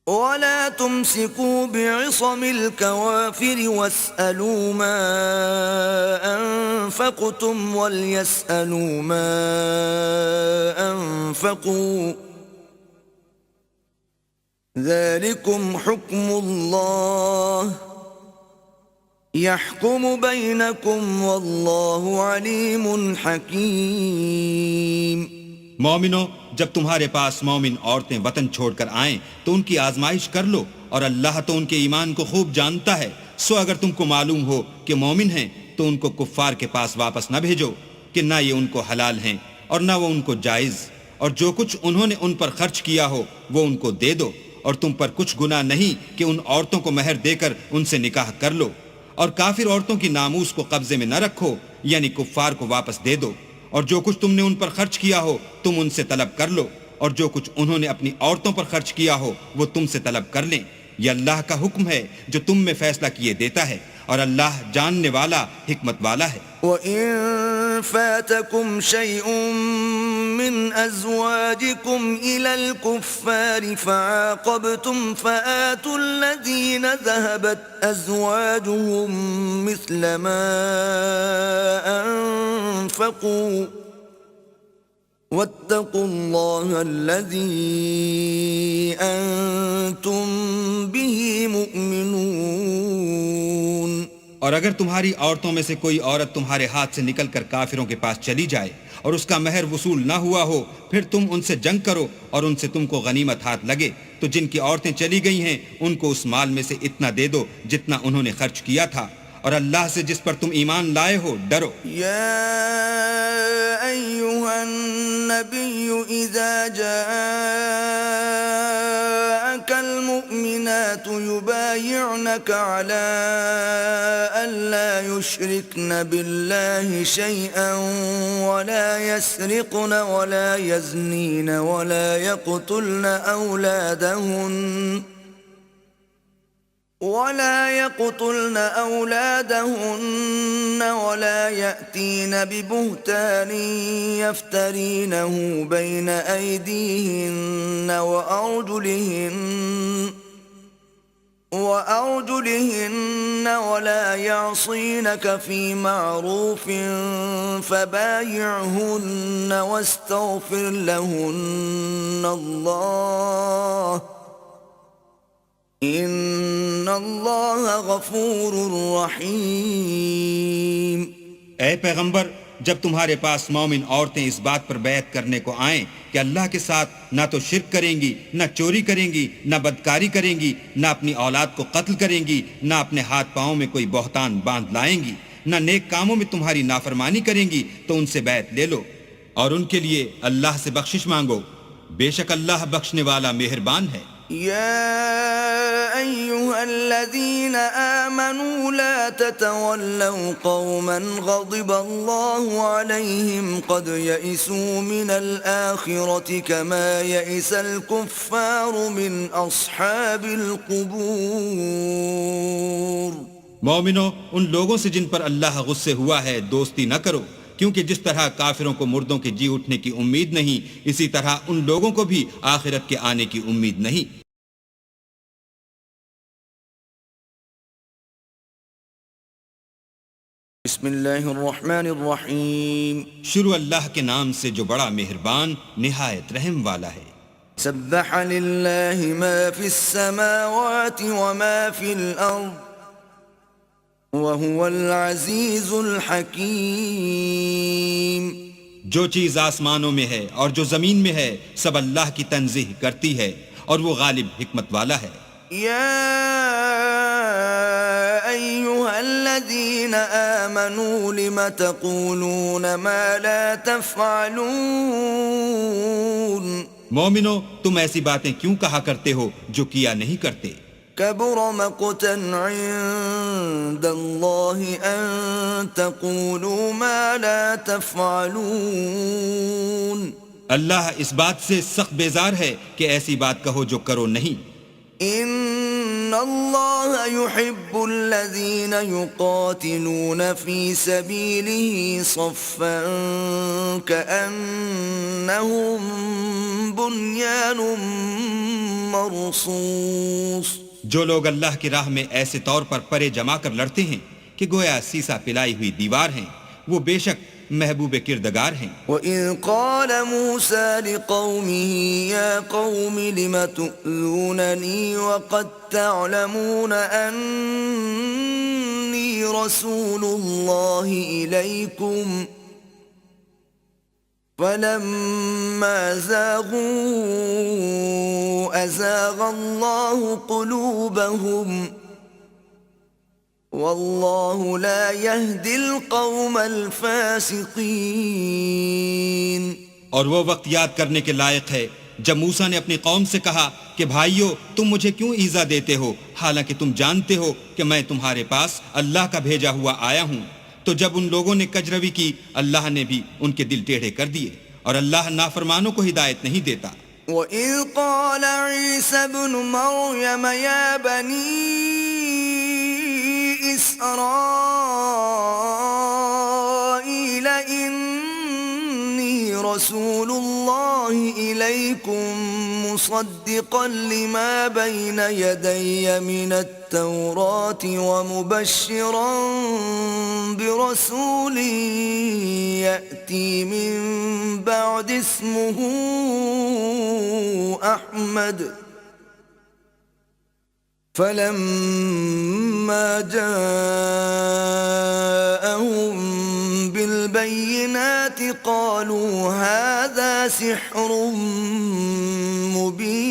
[SPEAKER 1] ولا تمسكوا بعصم الكوافر واسألوا ما أنفقتم وليسألوا ما أنفقوا ذلكم حكم الله يحكم بينكم والله عليم حكيم.
[SPEAKER 2] مومنو، جب تمہارے پاس مومن عورتیں وطن چھوڑ کر آئیں تو ان کی آزمائش کر لو، اور اللہ تو ان کے ایمان کو خوب جانتا ہے. سو اگر تم کو معلوم ہو کہ مومن ہیں تو ان کو کفار کے پاس واپس نہ بھیجو کہ نہ یہ ان کو حلال ہیں اور نہ وہ ان کو جائز، اور جو کچھ انہوں نے ان پر خرچ کیا ہو وہ ان کو دے دو، اور تم پر کچھ گناہ نہیں کہ ان عورتوں کو مہر دے کر ان سے نکاح کر لو، اور کافر عورتوں کی ناموس کو قبضے میں نہ رکھو، یعنی کفار کو واپس دے دو، اور جو کچھ تم نے ان پر خرچ کیا ہو تم ان سے طلب کر لو، اور جو کچھ انہوں نے اپنی عورتوں پر خرچ کیا ہو وہ تم سے طلب کر لیں. یہ اللہ کا حکم ہے جو تم میں فیصلہ کیے دیتا ہے، اور اللہ جاننے والا حکمت والا ہے.
[SPEAKER 1] وَإِن فَاتَكُمْ شَيْءٌ مِّنْ أَزْوَاجِكُمْ إِلَى الْكُفَّارِ فَعَاقَبْتُمْ فَآتُوا الَّذِينَ ذَهَبَتْ أَزْوَاجُهُم مِّثْلَ مَا أَنفَقُوا وَاتَّقُوا اللَّهَ الَّذِي أَنتُم بِهِ مُؤْمِنُونَ.
[SPEAKER 2] اور اگر تمہاری عورتوں میں سے کوئی عورت تمہارے ہاتھ سے نکل کر کافروں کے پاس چلی جائے اور اس کا مہر وصول نہ ہوا ہو، پھر تم ان سے جنگ کرو اور ان سے تم کو غنیمت ہاتھ لگے، تو جن کی عورتیں چلی گئی ہیں ان کو اس مال میں سے اتنا دے دو جتنا انہوں نے خرچ کیا تھا، اور اللہ سے جس پر تم ایمان لائے ہو ڈرو.
[SPEAKER 1] يا أيها النبي إذا جاءك المؤمنات يبايعنك على ألا يشركن بالله شيئا ولا يسرقن ولا يزنين ولا يقتلن أولادهن ولا يأتين ببهتان يفترينه بين أيديهن وأرجلهن ولا يعصينك في معروف فبايعهن واستغفر لهن الله ان اللہ غفور رحیم.
[SPEAKER 2] اے پیغمبر، جب تمہارے پاس مومن عورتیں اس بات پر بیعت کرنے کو آئیں کہ اللہ کے ساتھ نہ تو شرک کریں گی، نہ چوری کریں گی، نہ بدکاری کریں گی، نہ اپنی اولاد کو قتل کریں گی، نہ اپنے ہاتھ پاؤں میں کوئی بہتان باندھ لائیں گی، نہ نیک کاموں میں تمہاری نافرمانی کریں گی، تو ان سے بیعت لے لو اور ان کے لیے اللہ سے بخشش مانگو، بے شک اللہ بخشنے والا مہربان ہے.
[SPEAKER 1] يا أيها الذين آمنوا لا تتولوا قوما غضب الله عليهم قد يئسوا من الآخرة كما يئس الكفار من أصحاب القبور.
[SPEAKER 2] مومنو، ان لوگوں سے جن پر اللہ غصے ہوا ہے دوستی نہ کرو، کیونکہ جس طرح کافروں کو مردوں کے جی اٹھنے کی امید نہیں، اسی طرح ان لوگوں کو بھی آخرت کے آنے کی امید نہیں.
[SPEAKER 1] بسم اللہ الرحمن الرحیم.
[SPEAKER 2] شروع اللہ کے نام سے جو بڑا مہربان نہایت رحم والا ہے.
[SPEAKER 1] سبح للہ ما فی السماوات وما فی الارض وهو العزیز الحکیم.
[SPEAKER 2] جو چیز آسمانوں میں ہے اور جو زمین میں ہے سب اللہ کی تنزیہ کرتی ہے اور وہ غالب حکمت والا ہے.
[SPEAKER 1] یا ایھا الذین آمنوا لم تقولون ما لا تفعلون.
[SPEAKER 2] مومنو، تم ایسی باتیں کیوں کہا کرتے ہو جو کیا نہیں کرتے؟
[SPEAKER 1] کبر مقتا عند اللہ ان تقولوا ما لا تفعلون.
[SPEAKER 2] اللہ اس بات سے سخت بیزار ہے کہ ایسی بات کہو جو کرو نہیں.
[SPEAKER 1] ان اللہ يحب الذین یقاتلون فی سبیلہ صفا کأنہم بنیان مرصوص. جو
[SPEAKER 2] لوگ اللہ کی راہ میں ایسے طور پر پرے جما کر لڑتے ہیں کہ گویا سیسا پلائی ہوئی دیوار ہیں، وہ بے شک محبوب کردگار ہیں.
[SPEAKER 1] وَإِذْ قَالَ مُوسَى لِقَوْمِهِ يَا قَوْمِ لِمَ تُؤْذُونَنِي وَقَدْ تَعْلَمُونَ أَنِّي رسول الله إليكم فلما زاغوا أزاغ الله قلوبهم والله لا يهدي القوم الفاسقين.
[SPEAKER 2] اور وہ وقت یاد کرنے کے لائق ہے جب موسیٰ نے اپنی قوم سے کہا کہ بھائیو تم مجھے کیوں ایذا دیتے ہو حالانکہ تم جانتے ہو کہ میں تمہارے پاس اللہ کا بھیجا ہوا آیا ہوں. تو جب ان لوگوں نے کجروی کی اللہ نے بھی ان کے دل ٹیڑھے کر دیے اور اللہ نافرمانوں کو ہدایت نہیں دیتا.
[SPEAKER 1] وَإِذْ قَالَ عِيسَى ابْنُ مَرْيَمَ يَا بَنِي إِسْرَائِيلَ إِنِّي رَسُولُ اللَّهِ إِلَيْكُمْ مُصَدِّقًا لِمَا بَيْنَ يَدَيَّ مِنَ التَّوْرَاةِ وَمُبَشِّرًا بِرَسُولٍ يَأْتِي مِن بَعْدِ اسْمُهُ أَحْمَدُ. فَلَمَّا جَاءَهُم بِالْبَيِّنَاتِ قَالُوا هَذَا سِحْرٌ مُبِينٌ.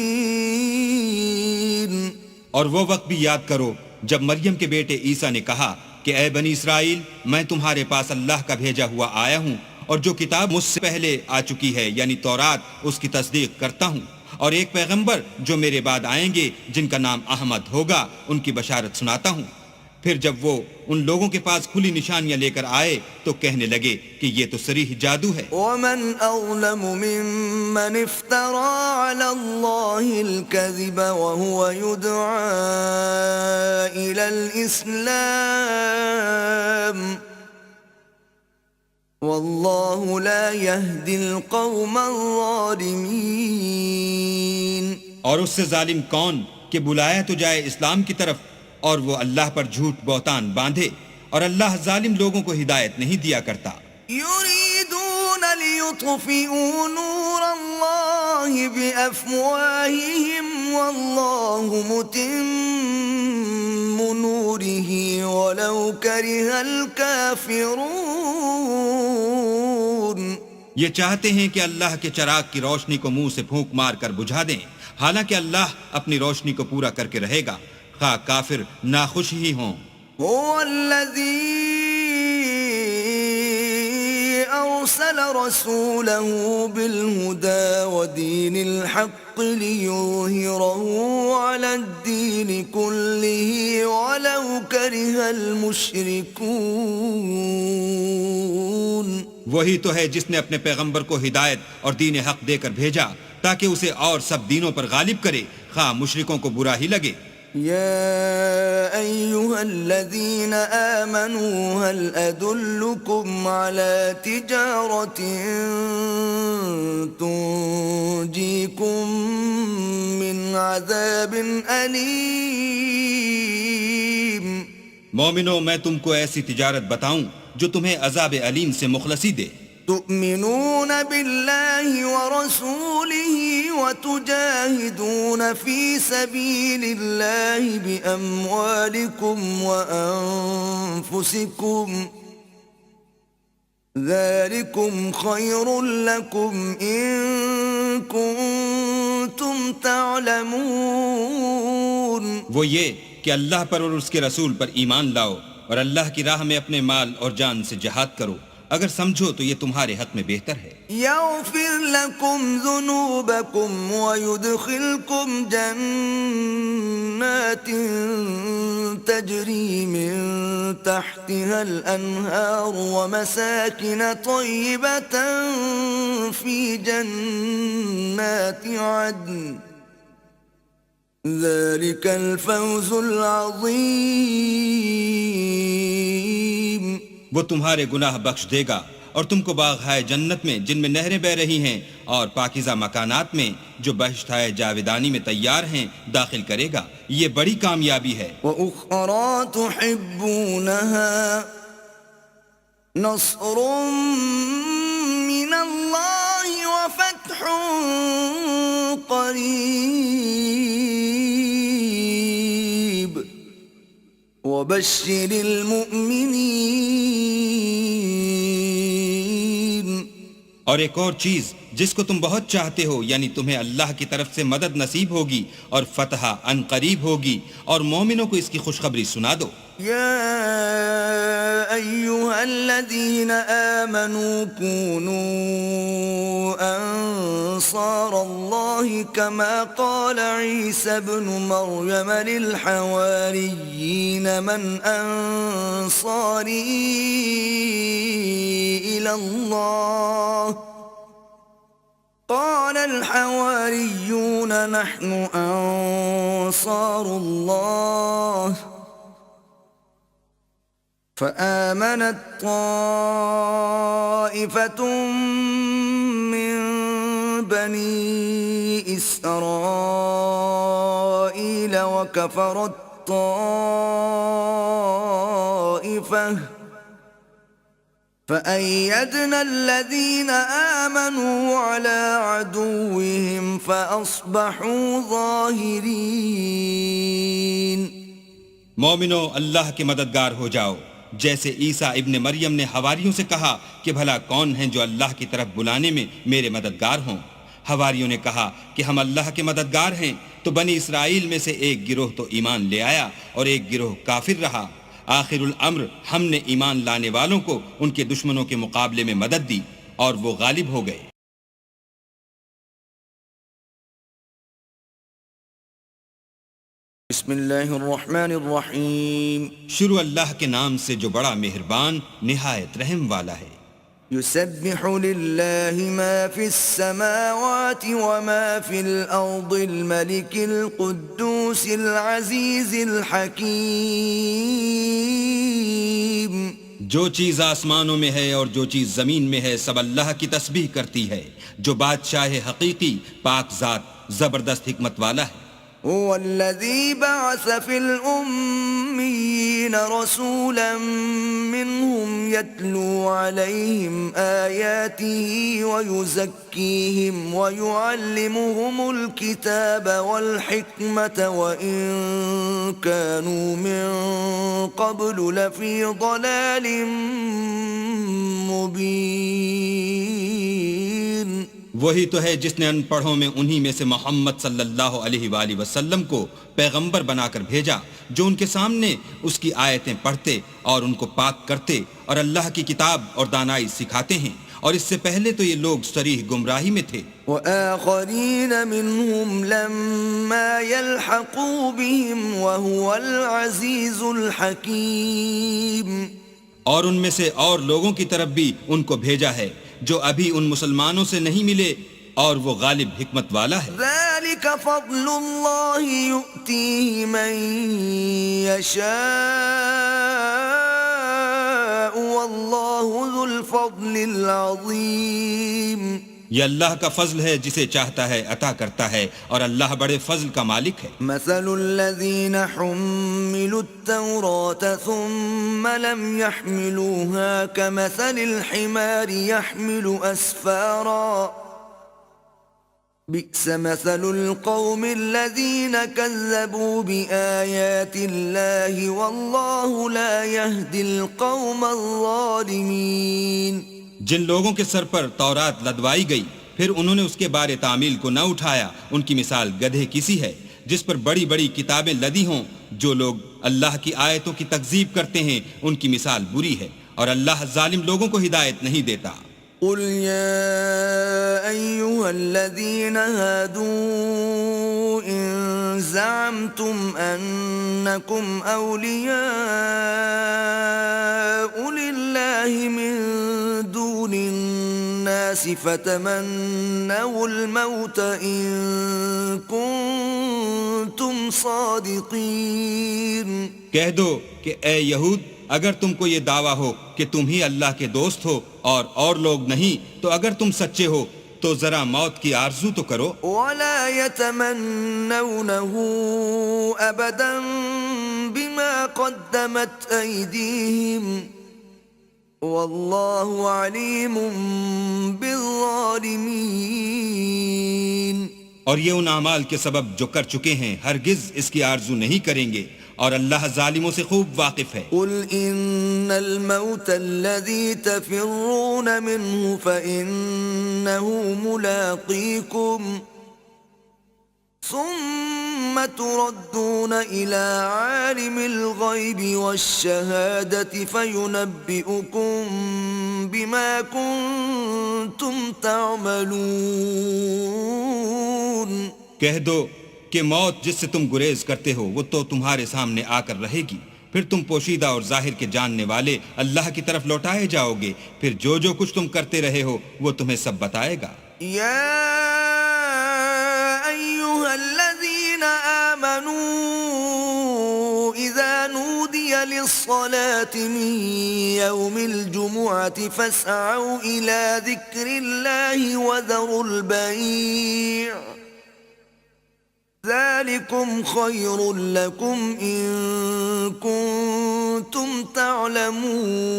[SPEAKER 2] اور وہ وقت بھی یاد کرو جب مریم کے بیٹے عیسیٰ نے کہا کہ اے بنی اسرائیل میں تمہارے پاس اللہ کا بھیجا ہوا آیا ہوں اور جو کتاب مجھ سے پہلے آ چکی ہے یعنی تورات اس کی تصدیق کرتا ہوں اور ایک پیغمبر جو میرے بعد آئیں گے جن کا نام احمد ہوگا ان کی بشارت سناتا ہوں. پھر جب وہ ان لوگوں کے پاس کھلی نشانیاں لے کر آئے تو کہنے لگے کہ یہ تو صریح جادو ہے.
[SPEAKER 1] وَمَنْ أَظْلَمُ مِمَّنِ افْتَرَى عَلَى اللَّهِ الْكَذِبَ وَهُوَ يُدْعَى إِلَى الْإِسْلَامِ وَاللَّهُ لَا يَهْدِي الْقَوْمَ الظَّالِمِينَ.
[SPEAKER 2] اور اس سے ظالم کون کہ بلایا تو جائے اسلام کی طرف اور وہ اللہ پر جھوٹ بہتان باندھے اور اللہ ظالم لوگوں کو ہدایت نہیں دیا کرتا.
[SPEAKER 1] يريدون ليطفئوا نور الله بأفواههم والله متم نوره ولو كره الكافرون.
[SPEAKER 2] یہ چاہتے ہیں کہ اللہ کے چراغ کی روشنی کو منہ سے پھونک مار کر بجھا دیں حالانکہ اللہ اپنی روشنی کو پورا کر کے رہے گا خواہ کافر ناخوش ہی ہوں.
[SPEAKER 1] هو الذي أرسل رسوله بالهدى ودين الحق ليظهره على الدين كله ولو كره المشركون.
[SPEAKER 2] وہی تو ہے جس نے اپنے پیغمبر کو ہدایت اور دین حق دے کر بھیجا تاکہ اسے اور سب دینوں پر غالب کرے خواہ مشرکوں کو برا ہی لگے.
[SPEAKER 1] يا أيها الذين آمنوا هل أدلكم على تجارة تنجيكم من عذاب أليم.
[SPEAKER 2] مومنو میں تم کو ایسی تجارت بتاؤں جو تمہیں عذاب علیم سے مخلصی دے.
[SPEAKER 1] تؤمنون بالله ورسوله وتجاهدون في سبيل الله بأموالكم وأنفسكم ذلكم خير لكم إن كنتم تعلمون.
[SPEAKER 2] وہ یہ کہ اللہ پر اور اس کے رسول پر ایمان لاؤ اور اللہ کی راہ میں اپنے مال اور جان سے جہاد کرو اگر سمجھو تو یہ تمہارے حق میں بہتر ہے.
[SPEAKER 1] يغفر لكم ذنوبكم ويدخلكم جنات تجري من تحتها الأنهار ومساكن طيبة في جنات عدن ذلك الفوز العظيم.
[SPEAKER 2] وہ تمہارے گناہ بخش دے گا اور تم کو باغ ہائے جنت میں جن میں نہریں بہ رہی ہیں اور پاکیزہ مکانات میں جو بہشت ہائے جاودانی میں تیار ہیں داخل کرے گا. یہ بڑی کامیابی ہے.
[SPEAKER 1] وَأُخْرَى تُحِبُّونَهَا نَصْرٌ مِّنَ اللَّهِ وَفَتْحٌ قَرِيبٌ وبشر المؤمنين.
[SPEAKER 2] اور ایک اور چیز جس کو تم بہت چاہتے ہو، یعنی تمہیں اللہ کی طرف سے مدد نصیب ہوگی اور فتح ان قریب ہوگی، اور مومنوں کو اس کی خوشخبری سنا دو.
[SPEAKER 1] يا أيها الذين آمنوا كونوا أنصار الله كما قال عيسى ابن مريم للحواريين من أنصاري إلى الله قال الحواريون نحن أنصار الله فآمنت طائفة من بني إسرائيل وكفرت طائفة فأيدنا الذين آمنوا على عدوهم فأصبحوا ظاهرين.
[SPEAKER 2] مومنو، اللہ کے مددگار ہو جاؤ، جیسے عیسیٰ ابن مریم نے حواریوں سے کہا کہ بھلا کون ہیں جو اللہ کی طرف بلانے میں میرے مددگار ہوں. حواریوں نے کہا کہ ہم اللہ کے مددگار ہیں، تو بنی اسرائیل میں سے ایک گروہ تو ایمان لے آیا اور ایک گروہ کافر رہا. آخر الامر ہم نے ایمان لانے والوں کو ان کے دشمنوں کے مقابلے میں مدد دی اور وہ غالب ہو گئے.
[SPEAKER 1] بسم اللہ الرحمن الرحیم.
[SPEAKER 2] شروع اللہ کے نام سے جو بڑا مہربان نہایت رحم والا ہے.
[SPEAKER 1] يسبح لله ما في السماوات وما في الأرض الملك القدوس العزيز الحكيم.
[SPEAKER 2] جو چیز آسمانوں میں ہے اور جو چیز زمین میں ہے سب اللہ کی تسبیح کرتی ہے، جو بادشاہ حقیقی، پاک ذات، زبردست حکمت والا ہے.
[SPEAKER 1] هو الذي بعث في الأميين رسولا منهم يتلو عليهم آياته ويزكيهم ويعلمهم الكتاب والحكمة وإن كانوا من قبل لفي ضلال مبين.
[SPEAKER 2] وہی تو ہے جس نے ان پڑھوں میں انہی میں سے محمد صلی اللہ علیہ وآلہ وسلم کو پیغمبر بنا کر بھیجا، جو ان کے سامنے اس کی آیتیں پڑھتے اور ان کو پاک کرتے اور اللہ کی کتاب اور دانائی سکھاتے ہیں، اور اس سے پہلے تو یہ لوگ صریح گمراہی میں تھے.
[SPEAKER 1] وآخرین منهم لما يلحقوا بهم وهو العزیز الحکیم.
[SPEAKER 2] اور ان میں سے اور لوگوں کی طرف بھی ان کو بھیجا ہے جو ابھی ان مسلمانوں سے نہیں ملے، اور وہ غالب حکمت والا ہے.
[SPEAKER 1] ذلك فضل اللہ یؤتیہ من یشاء واللہ ذو الفضل العظیم.
[SPEAKER 2] یہ اللہ کا فضل ہے، جسے چاہتا ہے عطا کرتا ہے، اور اللہ بڑے فضل کا مالک ہے.
[SPEAKER 1] مثل الذین حملوا التوراة ثم لم يحملوها كمثل الحمار يحمل أسفارا بئس مثل القوم الذين كذبوا بآيات الله والله لا يهدي القوم الظالمين.
[SPEAKER 2] جن لوگوں کے سر پر تورات لدوائی گئی پھر انہوں نے اس کے بارے تعمیل کو نہ اٹھایا، ان کی مثال گدھے کسی ہے جس پر بڑی بڑی کتابیں لدی ہوں. جو لوگ اللہ کی آیتوں کی تکذیب کرتے ہیں ان کی مثال بری ہے، اور اللہ ظالم لوگوں کو ہدایت نہیں دیتا.
[SPEAKER 1] قل يا أيها الذين هادوا إن زعمتم أنكم أولياء لله من دون الناس فتمنوا الموت إن كنتم صادقين.
[SPEAKER 2] کہہ دو کہ اے یہود، اگر تم کو یہ دعویٰ ہو کہ تم ہی اللہ کے دوست ہو اور لوگ نہیں، تو اگر تم سچے ہو تو ذرا موت کی آرزو تو کرو.
[SPEAKER 1] ولا يتمنونه أبدا بما قدمت أيديهم والله عليم بالظالمين.
[SPEAKER 2] اور یہ ان اعمال کے سبب جو کر چکے ہیں ہرگز اس کی آرزو نہیں کریں گے، اور اللہ ظالموں سے خوب واقف ہے.
[SPEAKER 1] قل إن الموت الذي تفرون منه فإنه ملاقيكم ثم تردون إلى عالم الغيب والشهادة فينبئكم بما كنتم تعملون.
[SPEAKER 2] کہہ دو کہ موت جس سے تم گریز کرتے ہو وہ تو تمہارے سامنے آ کر رہے گی، پھر تم پوشیدہ اور ظاہر کے جاننے والے اللہ کی طرف لوٹائے جاؤ گے، پھر جو کچھ تم کرتے رہے ہو وہ تمہیں سب بتائے گا.
[SPEAKER 1] يا أيها الذين آمنوا إذا نودي للصلاة من يوم الجمعة فاسعوا إلى ذكر الله وذروا البيع ذلكم خير لكم إن كنتم تعلمون.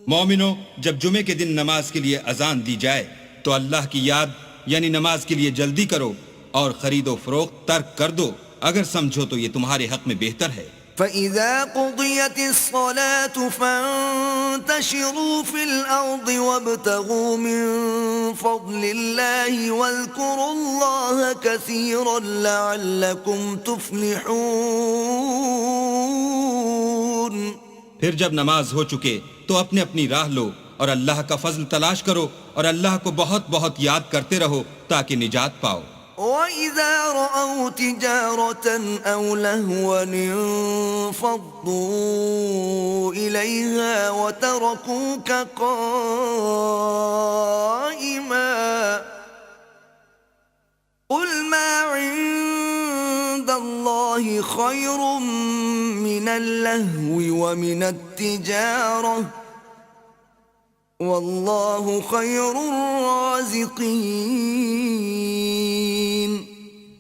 [SPEAKER 2] مومنو، جب جمعے کے دن نماز کے لیے اذان دی جائے تو اللہ کی یاد یعنی نماز کے لیے جلدی کرو اور خرید و فروخت ترک کر دو اگر سمجھو تو یہ تمہارے حق میں بہتر ہے.
[SPEAKER 1] فَإِذَا قُضِيَتِ الصَّلَاةُ فَانتَشِرُوا فِي الْأَرْضِ وَابْتَغُوا مِن فَضْلِ اللَّهِ وَاذْكُرُوا اللَّهَ كَثِيرًا لَعَلَّكُمْ تُفْلِحُونَ.
[SPEAKER 2] پھر جب نماز ہو چکے تو اپنی اپنی راہ لو اور اللہ کا فضل تلاش کرو اور اللہ کو بہت بہت یاد کرتے رہو تاکہ نجات پاؤ.
[SPEAKER 1] وَإِذَا رَأَوْا تِجَارَةً أَوْ لَهْوًا انفَضُّوا إِلَيْهَا وَتَرَكُوكَ قَائِمًا قُلْ مَا عِندَ اللَّهِ خَيْرٌ مِّنَ اللَّهْوِ وَمِنَ التِّجَارَةِ وَاللَّهُ خَيْرُ الرَّازِقِينَ.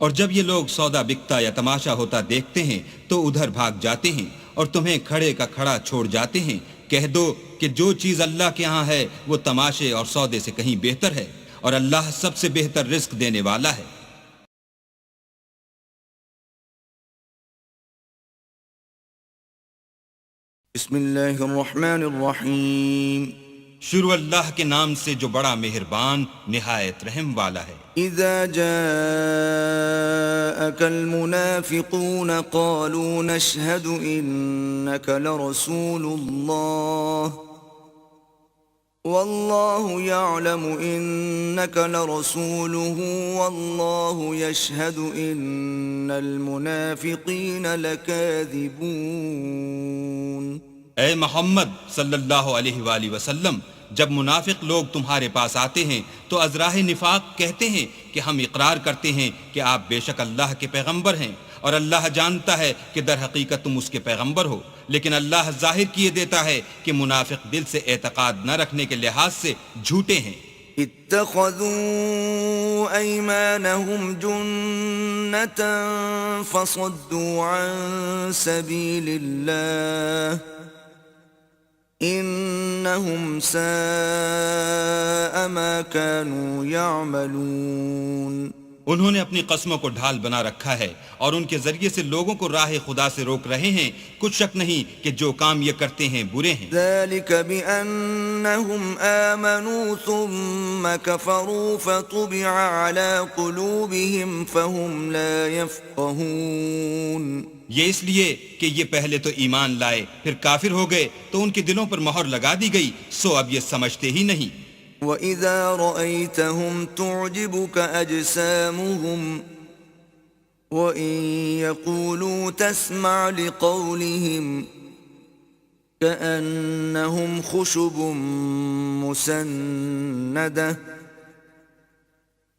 [SPEAKER 2] اور جب یہ لوگ سودا بکتا یا تماشا ہوتا دیکھتے ہیں تو ادھر بھاگ جاتے ہیں اور تمہیں کھڑے کا کھڑا چھوڑ جاتے ہیں. کہہ دو کہ جو چیز اللہ کے ہاں ہے وہ تماشے اور سودے سے کہیں بہتر ہے اور اللہ سب سے بہتر رزق دینے والا ہے.
[SPEAKER 1] بسم اللہ الرحمن الرحیم.
[SPEAKER 2] شروع اللہ کے نام سے جو بڑا مہربان نہایت رحم والا ہے.
[SPEAKER 1] اذا جاءك المنافقون قالوا نشهد انك لرسول الله والله يعلم انك لرسوله والله يشهد ان المنافقين لكاذبون.
[SPEAKER 2] اے محمد صلی اللہ علیہ وآلہ وسلم، جب منافق لوگ تمہارے پاس آتے ہیں تو از راہ نفاق کہتے ہیں کہ ہم اقرار کرتے ہیں کہ آپ بے شک اللہ کے پیغمبر ہیں اور اللہ جانتا ہے کہ در حقیقت تم اس کے پیغمبر ہو، لیکن اللہ ظاہر کیے دیتا ہے کہ منافق دل سے اعتقاد نہ رکھنے کے لحاظ سے جھوٹے ہیں.
[SPEAKER 1] اتخذوا ايمانهم جنة فصدوا عن سبيل الله انہم ساء ما كانوا يعملون.
[SPEAKER 2] انہوں نے اپنی قسموں کو ڈھال بنا رکھا ہے اور ان کے ذریعے سے لوگوں کو راہ خدا سے روک رہے ہیں. کچھ شک نہیں کہ جو کام یہ کرتے ہیں برے ہیں.
[SPEAKER 1] ذلك بأنهم آمنوا ثم كفروا فطبع على قلوبهم فهم لا يفقهون.
[SPEAKER 2] یہ اس لیے کہ یہ پہلے تو ایمان لائے پھر کافر ہو گئے تو ان کے دلوں پر مہر لگا دی گئی، سو اب یہ سمجھتے ہی نہیں.
[SPEAKER 1] وَإِذَا رَأَيْتَهُمْ تُعْجِبُكَ أَجْسَامُهُمْ وَإِن يَقُولُوا تَسْمَعْ لِقَوْلِهِمْ كَأَنَّهُمْ خُشُبٌ مُّسَنَّدَةٌ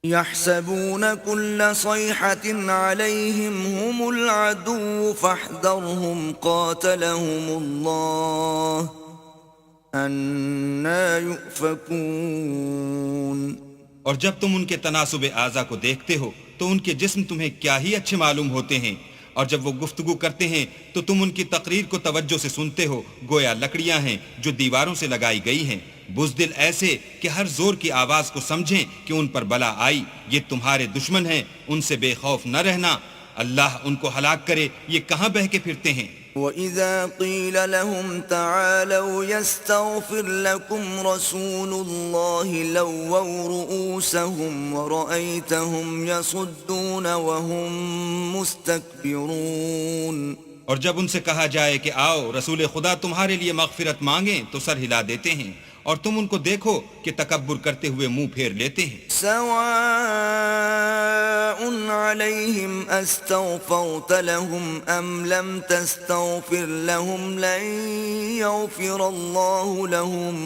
[SPEAKER 1] يَحْسَبُونَ كُلَّ صَيْحَةٍ عَلَيْهِمْ هُمُ الْعَدُوُّ فَاحْذَرْهُمْ قَاتَلَهُمُ اللَّهُ أَنَّا يُؤْفَكُونَ.
[SPEAKER 2] اور جب تم ان کے تناسب اعضا کو دیکھتے ہو تو ان کے جسم تمہیں کیا ہی اچھے معلوم ہوتے ہیں، اور جب وہ گفتگو کرتے ہیں تو تم ان کی تقریر کو توجہ سے سنتے ہو گویا لکڑیاں ہیں جو دیواروں سے لگائی گئی ہیں. بزدل ایسے کہ ہر زور کی آواز کو سمجھیں کہ ان پر بلا آئی. یہ تمہارے دشمن ہیں، ان سے بے خوف نہ رہنا. اللہ ان کو ہلاک کرے، یہ کہاں بہہ کے پھرتے ہیں۔
[SPEAKER 1] وَإِذَا قِيلَ لَهُمْ تَعَالَوْا يَسْتَغْفِرْ لَكُمْ رَسُولُ اللَّهِ لَوَّوْا رُؤُوسَهُمْ وَرَأَيْتَهُمْ يَصُدُّونَ وَهُمْ مُسْتَكْبِرُونَ۔
[SPEAKER 2] اور جب ان سے کہا جائے کہ آؤ رسول خدا تمہارے لیے مغفرت مانگیں تو سر ہلا دیتے ہیں، اور تم ان کو دیکھو کہ تکبر کرتے ہوئے منہ پھیر لیتے ہیں۔
[SPEAKER 1] سواء عليهم استغفرت لهم ام لم تستغفر لهم لن يغفر الله لهم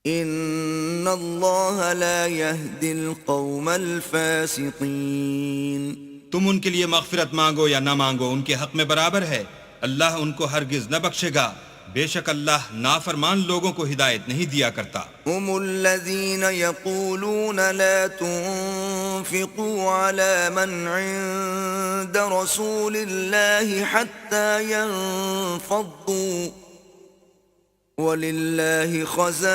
[SPEAKER 1] ان الله لا يهدي القوم الفاسقين۔
[SPEAKER 2] تم ان کے لیے مغفرت مانگو یا نہ مانگو ان کے حق میں برابر ہے، اللہ ان کو ہرگز نہ بخشے گا، بے شک اللہ نافرمان لوگوں کو ہدایت نہیں دیا کرتا۔
[SPEAKER 1] هم الذين يقولون لا تنفقوا على من عند رسول الله حتى ينفضوا ولله خزائن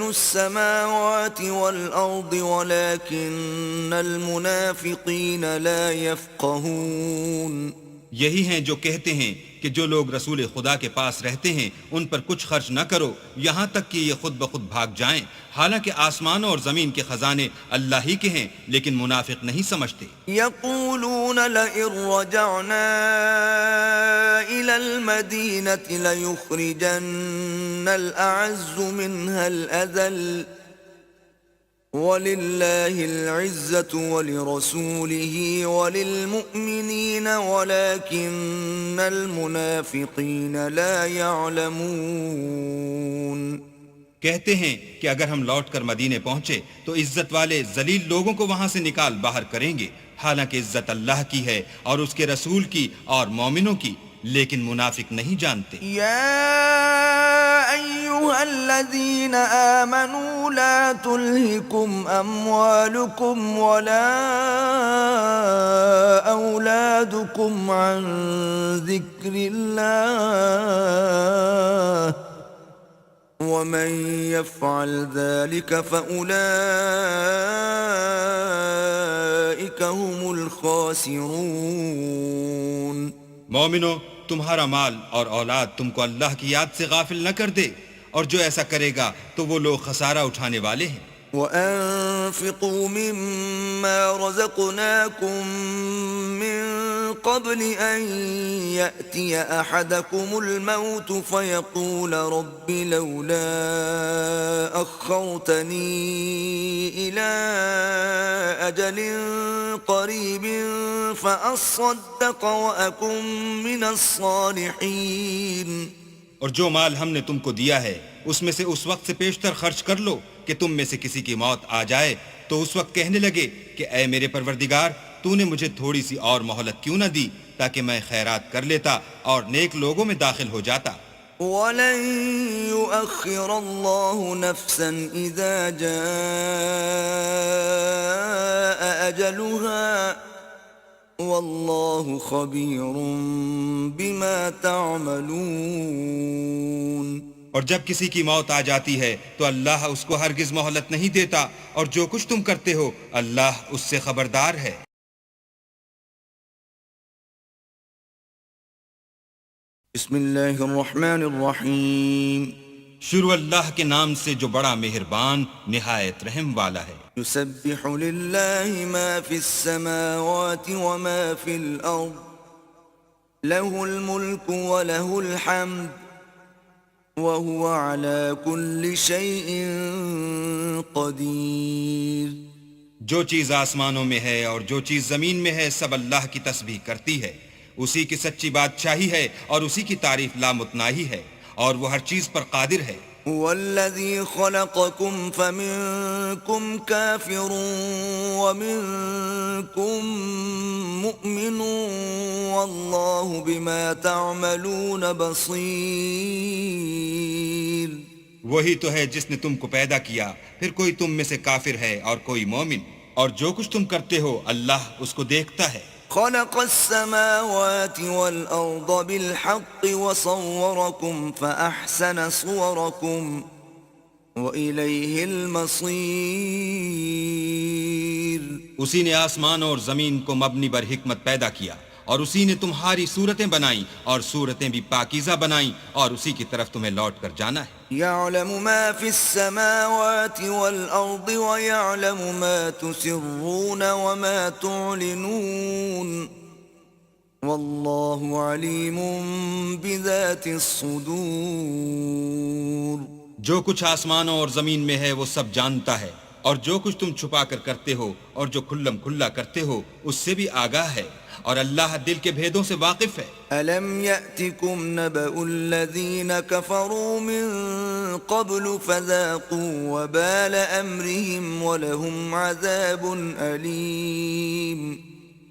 [SPEAKER 1] السماوات والأرض ولكن المنافقين لا يفقهون۔
[SPEAKER 2] یہی ہیں جو کہتے ہیں کہ جو لوگ رسول خدا کے پاس رہتے ہیں ان پر کچھ خرچ نہ کرو یہاں تک کہ یہ خود بخود بھاگ جائیں، حالانکہ آسمانوں اور زمین کے خزانے اللہ ہی کے ہیں، لیکن منافق نہیں سمجھتے۔
[SPEAKER 1] يقولون لئن رجعنا إلى المدينة ليخرجن الأعز منها الأذل وَلِلَّهِ الْعِزَّةُ وَلِرَسُولِهِ وَلِلْمُؤْمِنِينَ وَلَكِنَّ الْمُنَافِقِينَ لَا يَعْلَمُونَ۔
[SPEAKER 2] کہتے ہیں کہ اگر ہم لوٹ کر مدینے پہنچے تو عزت والے ذلیل لوگوں کو وہاں سے نکال باہر کریں گے، حالانکہ عزت اللہ کی ہے اور اس کے رسول کی اور مومنوں کی، لیکن منافق نہیں جانتے۔
[SPEAKER 1] يا أيها الذين آمنوا لا تلهكم أموالكم ولا أولادكم عن ذكر الله ومن يفعل ذلك فأولئك هم الخاسرون۔
[SPEAKER 2] مومنو، تمہارا مال اور اولاد تم کو اللہ کی یاد سے غافل نہ کر دے، اور جو ایسا کرے گا تو وہ لوگ خسارہ اٹھانے والے ہیں۔
[SPEAKER 1] وَأَنفِقُوا مِمَّا رَزَقْنَاكُم مِّن قَبْلِ أَن يَأْتِيَ أَحَدَكُمُ الْمَوْتُ فَيَقُولَ رَبِّ لَوْلَا أَخَّرْتَنِي إِلَىٰ أَجَلٍ قَرِيبٍ فَأَصَّدَّقَ وَأَكُن مِّنَ الصَّالِحِينَ۔
[SPEAKER 2] اور جو مال ہم نے تم کو دیا ہے اس میں سے اس وقت سے پیشتر خرچ کر لو کہ تم میں سے کسی کی موت آ جائے تو اس وقت کہنے لگے کہ اے میرے پروردگار، تو نے مجھے تھوڑی سی اور مہلت کیوں نہ دی تاکہ میں خیرات کر لیتا اور نیک لوگوں میں داخل ہو جاتا۔
[SPEAKER 1] وَلَن يُؤَخِّرَ اللَّهُ نَفْسًا إِذَا جَاءَ أَجَلُهَا وَاللَّهُ خَبِيرٌ بِمَا تَعْمَلُونَ۔
[SPEAKER 2] اور جب کسی کی موت آ جاتی ہے تو اللہ اس کو ہرگز مہلت نہیں دیتا، اور جو کچھ تم کرتے ہو اللہ اس سے خبردار ہے۔
[SPEAKER 1] بسم اللہ الرحمن الرحیم۔
[SPEAKER 2] شروع اللہ کے نام سے جو بڑا مہربان نہایت رحم والا ہے۔
[SPEAKER 1] یسبح للہ ما فی السماوات وما فی الارض لہ الملک ولہ الحمد وهو على كل شيء قدیر۔
[SPEAKER 2] جو چیز آسمانوں میں ہے اور جو چیز زمین میں ہے سب اللہ کی تسبیح کرتی ہے، اسی کی سچی بادشاہی ہے اور اسی کی تعریف لامتناہی ہے، اور وہ ہر چیز پر قادر ہے۔
[SPEAKER 1] هو الذي خلقكم فمنكم كافر ومنكم مؤمن والله بما تعملون بصير۔
[SPEAKER 2] وہی تو ہے جس نے تم کو پیدا کیا، پھر کوئی تم میں سے کافر ہے اور کوئی مومن، اور جو کچھ تم کرتے ہو اللہ اس کو دیکھتا ہے۔
[SPEAKER 1] خلق السماوات والأرض بالحق وصوركم فأحسن صوركم وإليه المصير۔
[SPEAKER 2] اسی نے آسمان اور زمین کو مبنی بر حکمت پیدا کیا اور اسی نے تمہاری صورتیں بنائیں اور صورتیں بھی پاکیزہ بنائیں اور اسی کی طرف تمہیں لوٹ کر جانا ہے.
[SPEAKER 1] يعلم ما في السماوات والأرض ويعلم ما تسرون وما تعلنون والله عليم بذات الصدور.
[SPEAKER 2] جو کچھ آسمانوں اور زمین میں ہے وہ سب جانتا ہے اور جو کچھ تم چھپا کر کرتے ہو اور جو کھلم کھلا کرتے ہو اس سے بھی آگاہ ہے اور اللہ دل کے بھیدوں سے واقف ہے.
[SPEAKER 1] أَلَمْ يَأْتِكُمْ نَبَأُ الَّذِينَ كَفَرُوا مِن قَبْلُ فَذَاقُوا وَبَالَ أَمْرِهِمْ وَلَهُمْ عَذَابٌ أَلِيمٌ.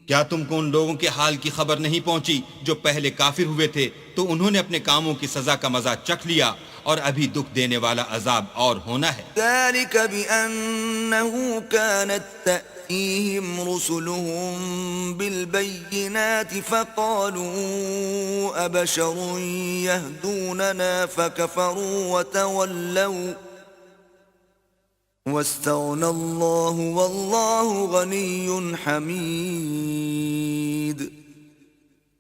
[SPEAKER 2] کیا تم کو ان لوگوں کے حال کی خبر نہیں پہنچی جو پہلے کافر ہوئے تھے تو انہوں نے اپنے کاموں کی سزا کا مزہ چکھ لیا اور ابھی دکھ دینے والا عذاب اور ہونا ہے.
[SPEAKER 1] ذَلِكَ بِأَنَّهُ كَانَتْ تَأْتِيهِمْ رُسُلُهُم بِالْبَيِّنَاتِ فَقَالُوا أَبَشَرٌ يَهْدُونَنَا فَكَفَرُوا وَتَوَلَّوْا وَاسْتَغْنَى اللَّهُ وَاللَّهُ غَنِيٌّ حَمِيدٌ.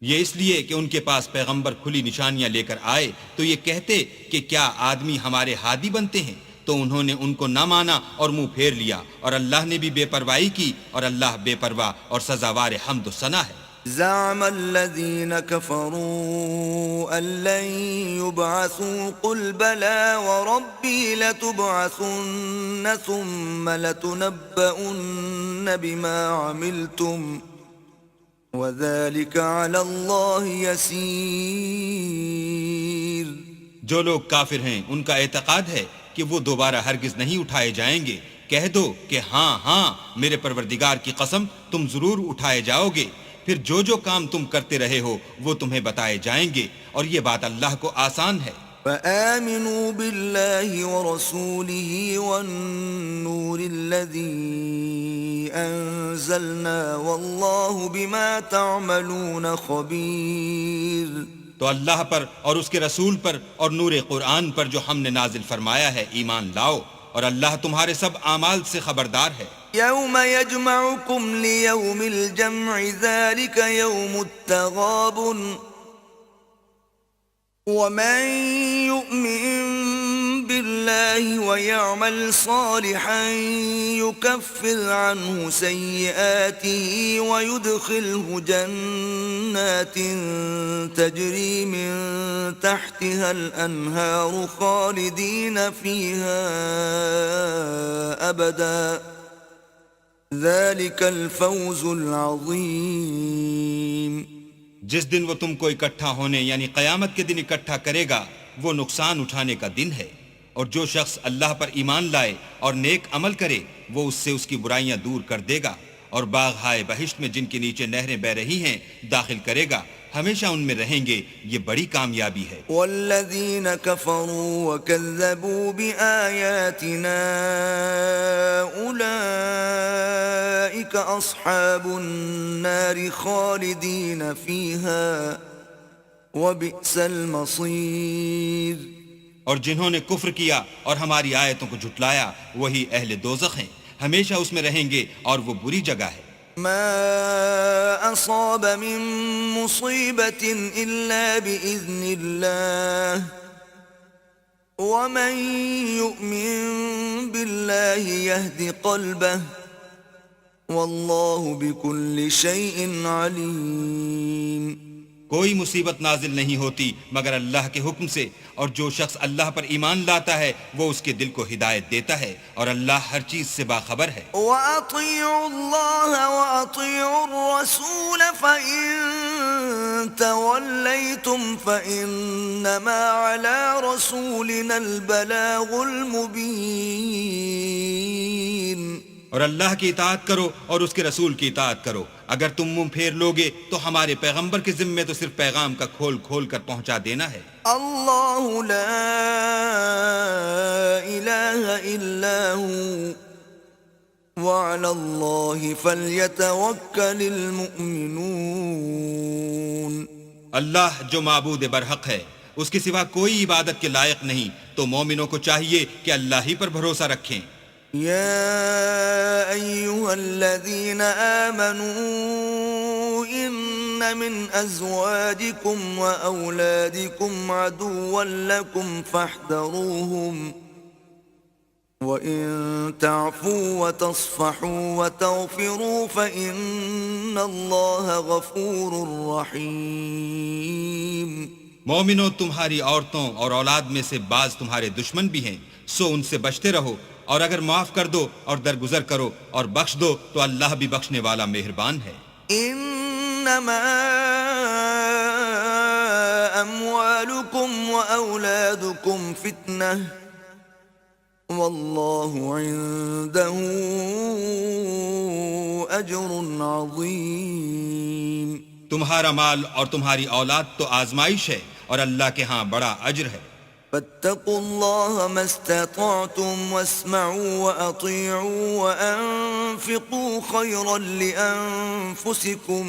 [SPEAKER 2] یہ اس لیے کہ ان کے پاس پیغمبر کھلی نشانیاں لے کر آئے تو یہ کہتے کہ کیا آدمی ہمارے ہادی بنتے ہیں، تو انہوں نے ان کو نہ مانا اور منہ پھیر لیا اور اللہ نے بھی بے پرواہی کی اور اللہ بے پرواہ اور سزاوار حمد و ثنا ہے.
[SPEAKER 1] زعم الذين كفروا أن لن يبعثوا قل بلى وربي لتبعثن ثم لتنبؤن بما عملتم وذلك على الله يسير.
[SPEAKER 2] جو لوگ کافر ہیں ان کا اعتقاد ہے کہ وہ دوبارہ ہرگز نہیں اٹھائے جائیں گے. کہہ دو کہ ہاں ہاں میرے پروردگار کی قسم تم ضرور اٹھائے جاؤ گے، پھر جو جو کام تم کرتے رہے ہو وہ تمہیں بتائے جائیں گے اور یہ بات اللہ کو آسان ہے.
[SPEAKER 1] فآمنوا بالله ورسوله والنور الذي أنزلنا والله بما تعملون خبير.
[SPEAKER 2] تو اللہ پر اور اس کے رسول پر اور نور قرآن پر جو ہم نے نازل فرمایا ہے ایمان لاؤ، اور اللہ تمہارے سب اعمال سے خبردار ہے.
[SPEAKER 1] يوم يجمعكم ليوم الجمع ذلك يوم التغابن ومن يؤمن بالله ويعمل صالحا يكفر عنه سيئاته ويدخله جنات تجري من تحتها الأنهار خالدين فيها أبدا ذلك الفوز العظيم.
[SPEAKER 2] جس دن وہ تم کو اکٹھا ہونے یعنی قیامت کے دن اکٹھا کرے گا وہ نقصان اٹھانے کا دن ہے، اور جو شخص اللہ پر ایمان لائے اور نیک عمل کرے وہ اس سے اس کی برائیاں دور کر دے گا اور باغ ہائے بہشت میں جن کے نیچے نہریں بہ رہی ہیں داخل کرے گا، ہمیشہ ان میں رہیں گے. یہ بڑی کامیابی ہے.
[SPEAKER 1] والذین کفروا وکذبوا بآیاتنا اولئک اصحاب النار خالدین فیہا وبئس المصیر.
[SPEAKER 2] اور جنہوں نے کفر کیا اور ہماری آیتوں کو جھٹلایا وہی اہل دوزخ ہیں، ہمیشہ اس میں رہیں گے اور وہ بری جگہ ہے.
[SPEAKER 1] ما أصاب من مصيبة إلا بإذن الله ومن يؤمن بالله يهد قلبه والله بكل شيء عليم.
[SPEAKER 2] کوئی مصیبت نازل نہیں ہوتی مگر اللہ کے حکم سے، اور جو شخص اللہ پر ایمان لاتا ہے وہ اس کے دل کو ہدایت دیتا ہے اور اللہ ہر چیز سے باخبر ہے.
[SPEAKER 1] وَأَطِيعُوا اللَّهَ وَأَطِيعُوا الرَّسُولَ فَإِن تَوَلَّيْتُمْ فَإِنَّمَا عَلَى رَسُولِنَا الْبَلَاغُ الْمُبِينُ.
[SPEAKER 2] اور اللہ کی اطاعت کرو اور اس کے رسول کی اطاعت کرو. اگر تم منہ پھیر لوگے تو ہمارے پیغمبر کے ذمے تو صرف پیغام کا کھول کھول کر پہنچا دینا ہے.
[SPEAKER 1] اللہ لا الہ الا ہو وعلی اللہ فلیتوکل المؤمنون.
[SPEAKER 2] اللہ جو معبود برحق ہے اس کے سوا کوئی عبادت کے لائق نہیں، تو مومنوں کو چاہیے کہ اللہ ہی پر بھروسہ رکھیں.
[SPEAKER 1] يا أيها الذين آمنوا إن من أزواجكم وأولادكم عدوا لكم فاحذروهم وإن تعفوا وتصفحوا وتغفروا فإن الله غفور رحيم.
[SPEAKER 2] مومنو، تمہاری عورتوں اور اولاد میں سے بعض تمہارے دشمن بھی ہیں، سو ان سے بچتے رہو، اور اگر معاف کر دو اور درگزر کرو اور بخش دو تو اللہ بھی بخشنے والا مہربان ہے.
[SPEAKER 1] انما اموالكم واولادكم فتنة والله عنده اجر عظیم.
[SPEAKER 2] تمہارا مال اور تمہاری اولاد تو آزمائش ہے اور اللہ کے ہاں بڑا اجر ہے.
[SPEAKER 1] فاتقوا الله ما استطعتم واسمعوا وأطيعوا وأنفقوا خيرا لأنفسكم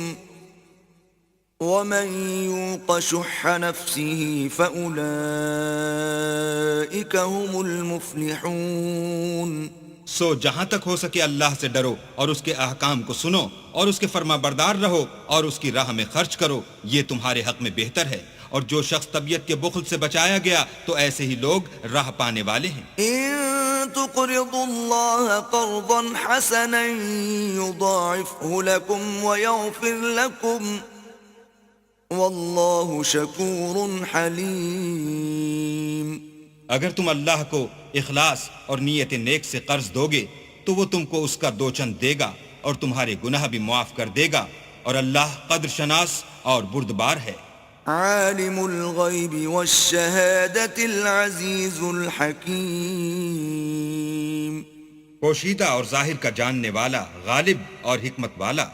[SPEAKER 1] ومن يوق شح نفسه فأولئك هم المفلحون.
[SPEAKER 2] سو جہاں تک ہو سکے اللہ سے ڈرو اور اس کے احکام کو سنو اور اس کے فرما بردار رہو اور اس کی راہ میں خرچ کرو، یہ تمہارے حق میں بہتر ہے. اور جو شخص طبیعت کے بخل سے بچایا گیا تو ایسے ہی لوگ راہ پانے والے ہیں.
[SPEAKER 1] إن تقرضوا الله قرضا حسنا يضاعفه لكم ويغفر لكم والله شكور حليم.
[SPEAKER 2] اگر تم اللہ کو اخلاص اور نیت نیک سے قرض دو گے تو وہ تم کو اس کا دو چند دے گا اور تمہارے گناہ بھی معاف کر دے گا، اور اللہ قدر شناس اور بردبار ہے.
[SPEAKER 1] عالم الغیب والشہادة العزیز الحکیم.
[SPEAKER 2] پوشیدہ اور ظاہر کا جاننے والا، غالب اور حکمت والا.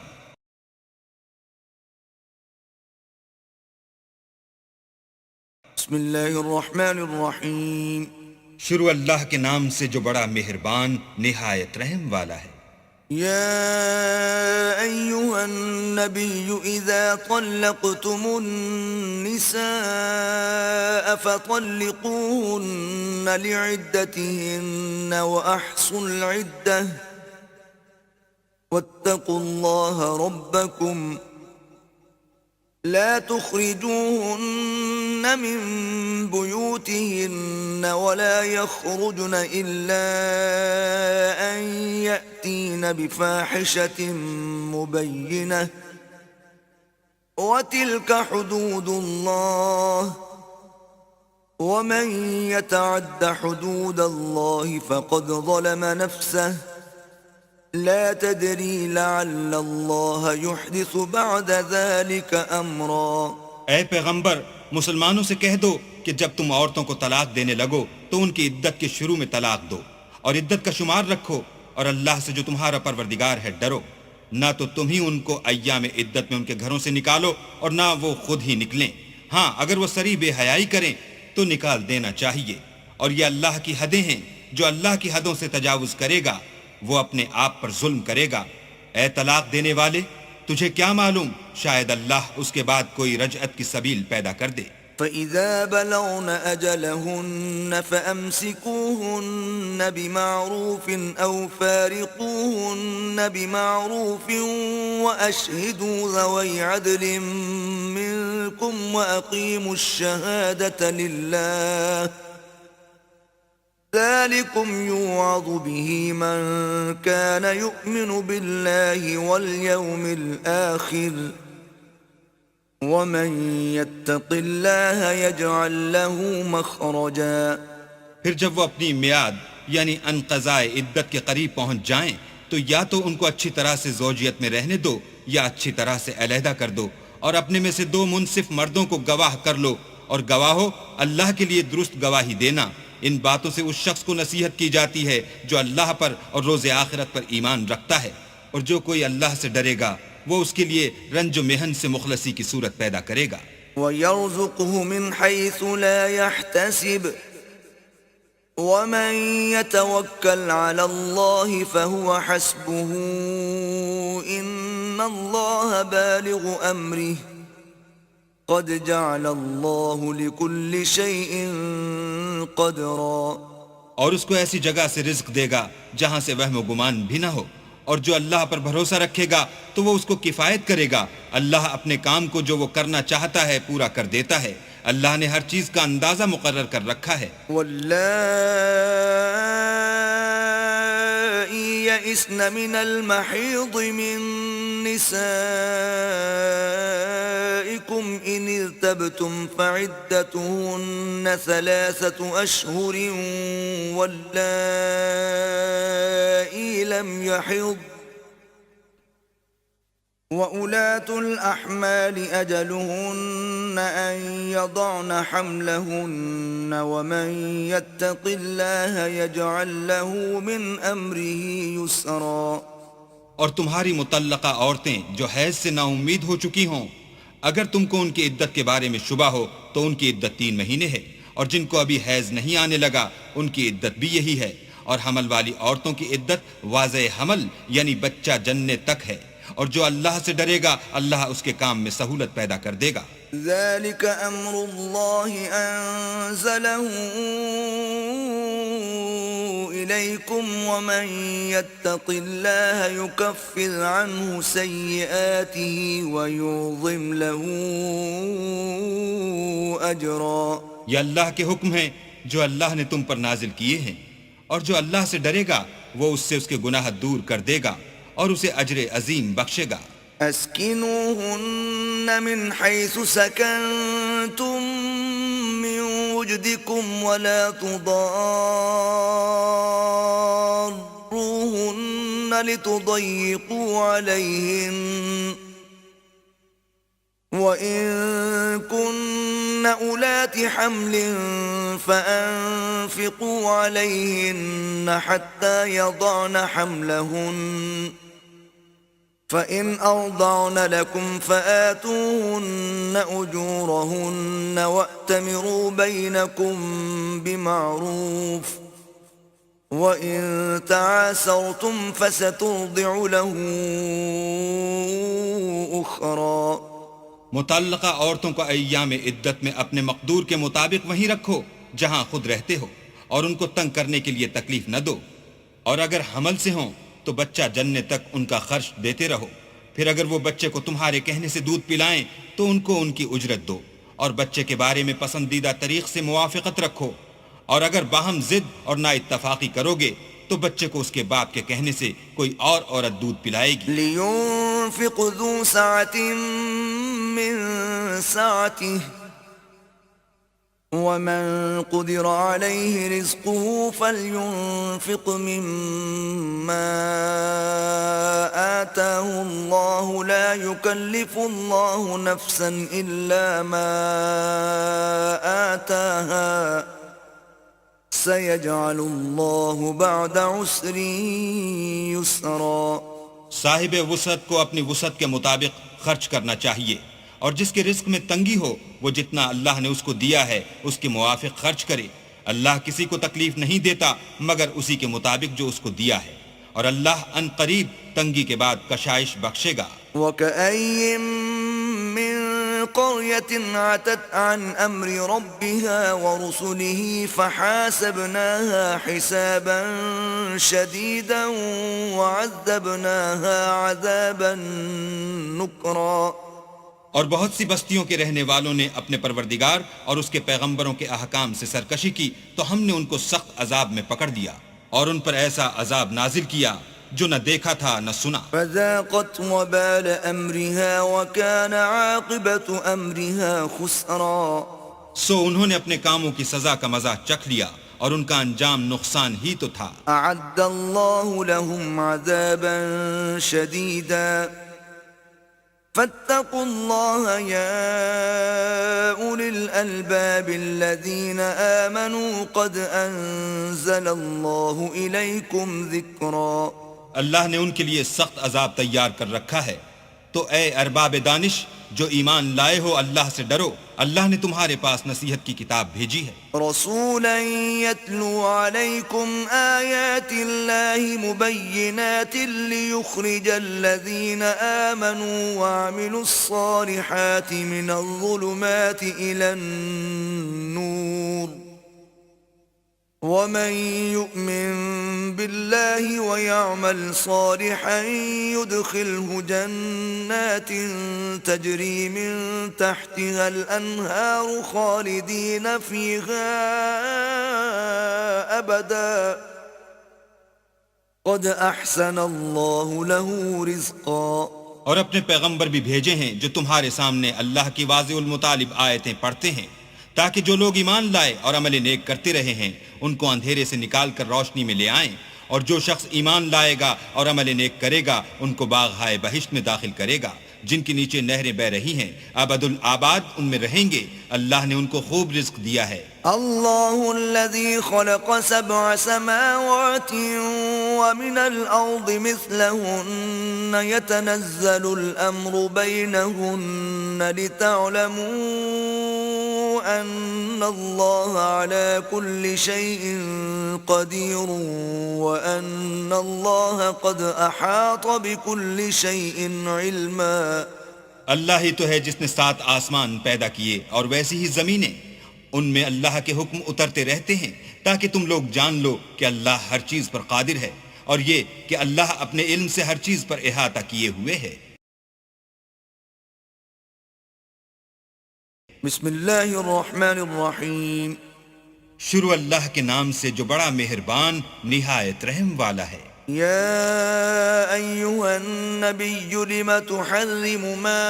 [SPEAKER 1] بسم اللہ الرحمن الرحیم.
[SPEAKER 2] شروع اللہ کے نام سے جو بڑا مہربان نہایت رحم والا ہے.
[SPEAKER 1] يا أيها النبي إذا طلقتم النساء فطلقوهن لعدتهن وأحصوا العدة واتقوا الله ربكم لا تخرجوهن من بيوتهن ولا يخرجن إلا أن يأتين بفاحشة مبينة وتلك حدود الله ومن يتعد حدود الله فقد ظلم نفسه لا تدری لعل اللہ یحدث بعد ذلك امرا.
[SPEAKER 2] اے پیغمبر، مسلمانوں سے کہہ دو کہ جب تم عورتوں کو طلاق دینے لگو تو ان کی عدت کے شروع میں طلاق دو اور عدت کا شمار رکھو، اور اللہ سے جو تمہارا پروردگار ہے ڈرو. نہ تو تم ہی ان کو ایام عدت میں ان کے گھروں سے نکالو اور نہ وہ خود ہی نکلیں. ہاں، اگر وہ صریح بے حیائی کریں تو نکال دینا چاہیے، اور یہ اللہ کی حدیں ہیں. جو اللہ کی حدوں سے تجاوز کرے گا وہ اپنے آپ پر ظلم کرے گا. اے طلاق دینے والے، تجھے کیا معلوم، شاید اللہ اس کے بعد کوئی رجعت کی سبیل پیدا کر دے.
[SPEAKER 1] فَإِذَا بَلَغْنَ أَجَلَهُنَّ فَأَمْسِكُوهُنَّ بِمَعْرُوفٍ أَوْ فَارِقُوهُنَّ بِمَعْرُوفٍ وَأَشْهِدُوا ذَوَيْ عَدْلٍ مِّنكُمْ وَأَقِيمُوا الشَّهَادَةَ لِلَّهِ ذلكم يوعظ به من كان يؤمن بالله واليوم الآخر ومن يتق الله يجعل له مخرجا.
[SPEAKER 2] پھر جب وہ اپنی میعاد یعنی انقضاء عدت کے قریب پہنچ جائیں تو یا تو ان کو اچھی طرح سے زوجیت میں رہنے دو یا اچھی طرح سے علیحدہ کر دو، اور اپنے میں سے دو منصف مردوں کو گواہ کر لو، اور گواہو اللہ کے لیے درست گواہی دینا. ان باتوں سے اس شخص کو نصیحت کی جاتی ہے جو اللہ پر اور روز آخرت پر ایمان رکھتا ہے، اور جو کوئی اللہ سے ڈرے گا وہ اس کے لیے رنج و محن سے مخلصی کی صورت پیدا کرے گا.
[SPEAKER 1] وَيَرْزُقْهُ مِنْ حَيْثُ لَا يَحْتَسِبُ وَمَنْ يَتَوَكَّلْ عَلَى اللَّهِ فَهُوَ حَسْبُهُ إِنَّ اللَّهَ بَالِغُ أَمْرِهِ قد جعل اللہ لكل شيء قدرا.
[SPEAKER 2] اور اس کو ایسی جگہ سے رزق دے گا جہاں سے وہم و گمان بھی نہ ہو، اور جو اللہ پر بھروسہ رکھے گا تو وہ اس کو کفایت کرے گا۔ اللہ اپنے کام کو جو وہ کرنا چاہتا ہے پورا کر دیتا ہے۔ اللہ نے ہر چیز کا اندازہ مقرر کر رکھا ہے۔
[SPEAKER 1] واللائي يئسن من المحيض من نسائكم إن ارتبتم فعدتهن 3 أشهر واللائي لم يحضن وَأُولَاتُ الْأَحْمَالِ أَجَلُهُنَّ أَن يَضَعْنَ حَمْلَهُنَّ وَمَن يَتَّقِ اللَّهَ يَجْعَل لَّهُ مِنْ أَمْرِهِ يُسْرًا۔
[SPEAKER 2] اور تمہاری مطلقہ عورتیں جو حیض سے نا امید ہو چکی ہوں، اگر تم کو ان کی عدت کے بارے میں شبہ ہو تو ان کی عدت 3 مہینے ہے، اور جن کو ابھی حیض نہیں آنے لگا ان کی عدت بھی یہی ہے، اور حمل والی عورتوں کی عدت واضح حمل یعنی بچہ جننے تک ہے، اور جو اللہ سے ڈرے گا اللہ اس کے کام میں سہولت پیدا کر دے گا۔
[SPEAKER 1] ذَلِكَ أَمْرُ اللَّهِ أَنزَلَهُ إِلَيْكُمْ وَمَن يَتَّقِ اللَّهَ يُكَفِّرْ عَنْهُ سَيِّئَاتِهِ وَيُعْظِمْ لَهُ أَجْرًا۔
[SPEAKER 2] یہ اللہ کے حکم ہیں جو اللہ نے تم پر نازل کیے ہیں، اور جو اللہ سے ڈرے گا وہ اس سے اس کے گناہ دور کر دے گا اور اسے اجر عظیم بخشے گا۔
[SPEAKER 1] اسکنوہن من حیث سکنتم من وجدکم ولا تضاروہن لتضیقوا علیہن وَإِن كُنَّ أُولَاتِ حَمْلٍ فَأَنفِقُوا عَلَيْهِنَّ حَتَّى يَضَعْنَ حَمْلَهُنَّ فَإِنْ أَرْضَعْنَ لَكُمْ فَآتُوهُنَّ أُجُورَهُنَّ وَأْتَمِرُوا بَيْنَكُمْ بِمَعْرُوفٍ وَإِن تَعَاسَرْتُمْ فَسَتُرْضِعُ لَهُ أُخْرَى۔
[SPEAKER 2] متعلقہ عورتوں کو ایام عدت میں اپنے مقدور کے مطابق وہیں رکھو جہاں خود رہتے ہو، اور ان کو تنگ کرنے کے لیے تکلیف نہ دو، اور اگر حمل سے ہوں تو بچہ جننے تک ان کا خرچ دیتے رہو، پھر اگر وہ بچے کو تمہارے کہنے سے دودھ پلائیں تو ان کو ان کی اجرت دو، اور بچے کے بارے میں پسندیدہ طریق سے موافقت رکھو، اور اگر باہم ضد اور نا اتفاقی کرو گے تو بچے کو اس کے باپ کے کہنے سے کوئی اور عورت دودھ پلائے گی۔
[SPEAKER 1] لِيُنْفِقْ ذُو سَعَةٍ مِّن سَعَتِهِ وَمَن قُدِرَ عَلَيْهِ رِزْقُهُ فَلْيُنْفِقْ مِمَّا آتَاهُ اللَّهُ لَا يُكَلِّفُ اللَّهُ نَفْسًا إِلَّا مَا آتَاهَا سَيَجْعَلُ اللَّهُ بَعْدَ عُسْرٍ يُسْرًا۔
[SPEAKER 2] صاحب وسعت کو اپنی وسعت کے مطابق خرچ کرنا چاہیے، اور جس کے رزق میں تنگی ہو وہ جتنا اللہ نے اس کو دیا ہے اس کے موافق خرچ کرے۔ اللہ کسی کو تکلیف نہیں دیتا مگر اسی کے مطابق جو اس کو دیا ہے، اور اللہ ان قریب تنگی کے بعد کشائش بخشے گا۔
[SPEAKER 1] وَكَأَيٍّ مِّن قَرْيَةٍ عَتَتْ عَنْ أَمْرِ رَبِّهَا وَرُسُلِهِ فَحَاسَبْنَاهَا حِسَابًا شَدِيدًا وَعَذَّبْنَاهَا عَذَابًا نُكْرًا۔
[SPEAKER 2] اور بہت سی بستیوں کے رہنے والوں نے اپنے پروردگار اور اس کے پیغمبروں کے احکام سے سرکشی کی تو ہم نے ان کو سخت عذاب میں پکڑ دیا، اور ان پر ایسا عذاب نازل کیا جو نہ دیکھا تھا نہ سنا۔
[SPEAKER 1] فَذَاقَتْ وَبَالَ أَمْرِهَا وَكَانَ عَاقِبَةُ أَمْرِهَا خُسْرًا۔
[SPEAKER 2] سو انہوں نے اپنے کاموں کی سزا کا مزہ چکھ لیا، اور ان کا انجام نقصان ہی تو تھا۔
[SPEAKER 1] أَعَدَّ اللَّهُ لَهُمْ عَذَابًا شَدِيدًا فَاتَّقُوا اللَّهَ يَا أُولِي الْأَلْبَابِ الَّذِينَ آمَنُوا قَدْ أَنزَلَ اللَّهُ إِلَيْكُمْ ذِكْرًا۔
[SPEAKER 2] اللہ نے ان کے لیے سخت عذاب تیار کر رکھا ہے، تو اے ارباب دانش جو ایمان لائے ہو اللہ سے ڈرو، اللہ نے تمہارے پاس نصیحت کی کتاب بھیجی ہے۔
[SPEAKER 1] رسولا يتلو عليكم آيات الله مبينات ليخرج الذين آمنوا وعملوا الصالحات من الظلمات إلى النور ومن يؤمن بالله ويعمل صالحا يدخله جنات تجري من تحتها الأنهار خالدين فيها أبدا قد أحسن الله له رزقا.
[SPEAKER 2] اور اپنے پیغمبر بھی بھیجے ہیں جو تمہارے سامنے اللہ کی واضح المطالب آیتیں پڑھتے ہیں، تاکہ جو لوگ ایمان لائے اور عمل نیک کرتے رہے ہیں ان کو اندھیرے سے نکال کر روشنی میں لے آئیں، اور جو شخص ایمان لائے گا اور عمل نیک کرے گا ان کو باغ ہائے بہشت میں داخل کرے گا جن کے نیچے نہریں بہ رہی ہیں، ابد الآباد ان میں رہیں گے. اللہ نے ان کو خوب رزق دیا ہے.
[SPEAKER 1] الله الذي خلق 7 سماوات ومن الأرض مثلهن يتنزل الأمر بينهن لتعلموا أن الله على كل شيء قدير وأن الله قد أحاط بكل شيء علما.
[SPEAKER 2] اللہ ہی تو ہے جس نے 7 آسمان پیدا کیے اور ویسی ہی زمینیں، ان میں اللہ کے حکم اترتے رہتے ہیں تاکہ تم لوگ جان لو کہ اللہ ہر چیز پر قادر ہے، اور یہ کہ اللہ اپنے علم سے ہر چیز پر احاطہ کیے ہوئے ہے.
[SPEAKER 1] بسم اللہ الرحمن الرحیم.
[SPEAKER 2] شروع اللہ کے نام سے جو بڑا مہربان نہایت رحم والا ہے.
[SPEAKER 1] یا ایہا النبی لم تحرم ما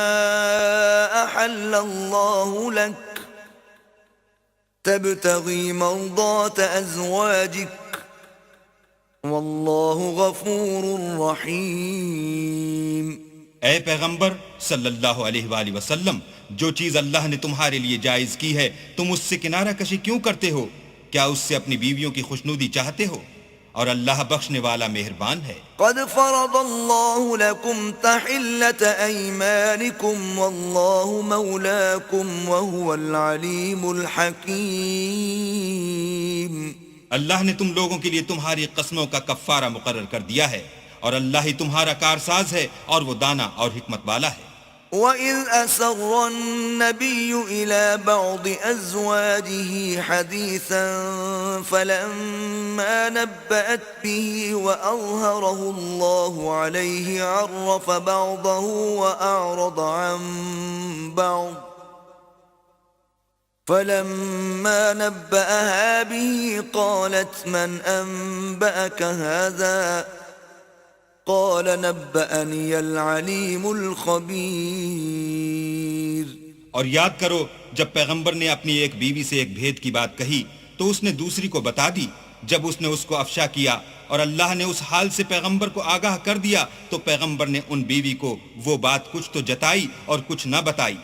[SPEAKER 1] احل اللہ لک تبتغی مرضات ازواجک واللہ غفور رحیم.
[SPEAKER 2] اے پیغمبر صلی اللہ علیہ وآلہ وسلم، جو چیز اللہ نے تمہارے لیے جائز کی ہے تم اس سے کنارہ کشی کیوں کرتے ہو؟ کیا اس سے اپنی بیویوں کی خوشنودی چاہتے ہو؟ اور اللہ بخشنے والا مہربان ہے.
[SPEAKER 1] قد فرض اللہ لکم تحلة ایمانکم واللہ مولاکم وہو العلیم الحکیم. اللہ
[SPEAKER 2] نے تم لوگوں کے لیے تمہاری قسموں کا کفارہ مقرر کر دیا ہے، اور اللہ ہی تمہارا کارساز ہے اور وہ دانا اور حکمت والا ہے.
[SPEAKER 1] وَإِذْ أَسَرَّ النَّبِيُّ إِلَى بَعْضِ أَزْوَاجِهِ حَدِيثًا فَلَمَّا نَبَّأَتْ بِهِ وَأَظْهَرَهُ اللَّهُ عَلَيْهِ عَرَّفَ بَعْضَهُ وَأَعْرَضَ عَن بَعْضٍ فَلَمَّا نَبَّأَهَا بِهِ قَالَتْ مَنْ أَنبَأَكَ هَذَا قال نبأني العليم الخبير.
[SPEAKER 2] اور یاد کرو جب پیغمبر نے اپنی ایک بیوی سے ایک بھید کی بات کہی تو اس نے دوسری کو بتا دی. جب اس نے اس کو افشا کیا اور اللہ نے اس حال سے پیغمبر کو آگاہ کر دیا تو پیغمبر نے ان بیوی کو وہ بات کچھ تو جتائی اور کچھ نہ بتائی.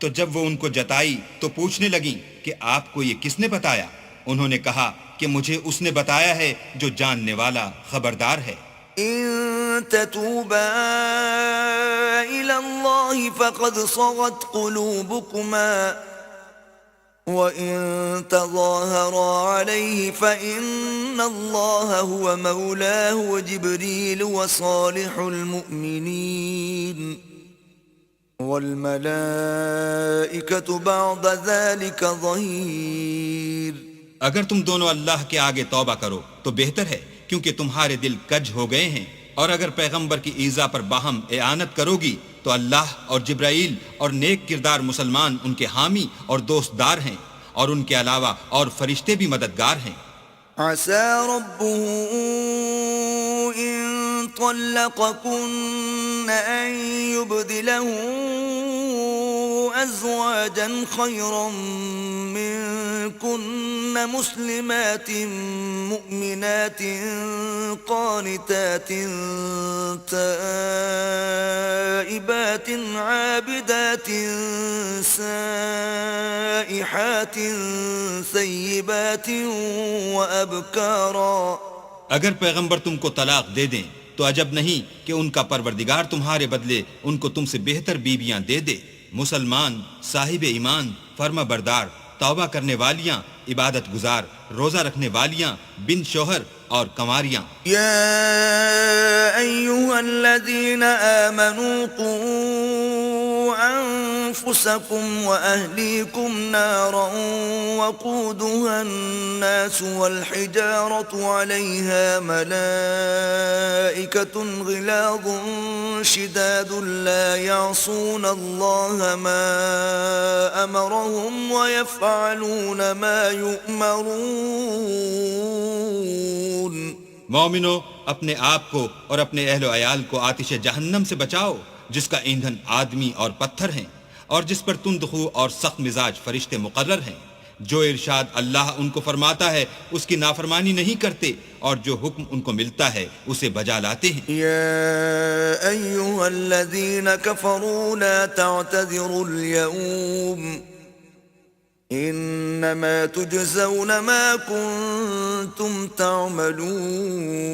[SPEAKER 2] تو جب وہ ان کو جتائی تو پوچھنے لگیں کہ آپ کو یہ کس نے بتایا؟ انہوں نے کہا کہ مجھے اس نے بتایا ہے جو جاننے والا خبردار ہے.
[SPEAKER 1] إن تتوبا إلى الله فقد صغت قلوبكما وإن تظاهرا عليه فإن الله هو مولاه وجبريل وصالح المؤمنين والملائكة بعد ذلك ظهير.
[SPEAKER 2] اگر تم دونوں اللہ کے آگے توبہ کرو تو بہتر ہے، کیونکہ تمہارے دل کج ہو گئے ہیں. اور اگر پیغمبر کی ایذا پر باہم اعانت کرو گی تو اللہ اور جبرائیل اور نیک کردار مسلمان ان کے حامی اور دوست دار ہیں، اور ان کے علاوہ اور فرشتے بھی مددگار ہیں.
[SPEAKER 1] عسى ربه إن طلقكن أن يبدله أزواجا خيرا منكن مسلمات مؤمنات قانتات تائبات عابدات سائحات ثيبات وأبكارا.
[SPEAKER 2] اگر پیغمبر تم کو طلاق دے دیں تو عجب نہیں کہ ان کا پروردگار تمہارے بدلے ان کو تم سے بہتر بیویاں دے دے، مسلمان، صاحب ایمان، فرما بردار، توبہ کرنے والیاں، عبادت گزار، روزہ رکھنے والیاں، بن شوہر اور کنواریاں.
[SPEAKER 1] يا أيها الذين آمنوا قوا أنفسكم وأهليكم نارا وقودها الناس والحجارة عليها ملائكة غلاظ شداد لا يعصون الله ما أمرهم ويفعلون ما يؤمرون.
[SPEAKER 2] مومنو، اپنے آپ کو اور اپنے اہل و عیال کو آتش جہنم سے بچاؤ جس کا ایندھن آدمی اور پتھر ہیں، اور جس پر تندخو اور سخت مزاج فرشتے مقرر ہیں. جو ارشاد اللہ ان کو فرماتا ہے اس کی نافرمانی نہیں کرتے، اور جو حکم ان کو ملتا ہے اسے بجا لاتے ہیں.
[SPEAKER 1] يا أيها الذين كفروا لا تعتذروا اليوم انما تجزون ما كنتم تعملون.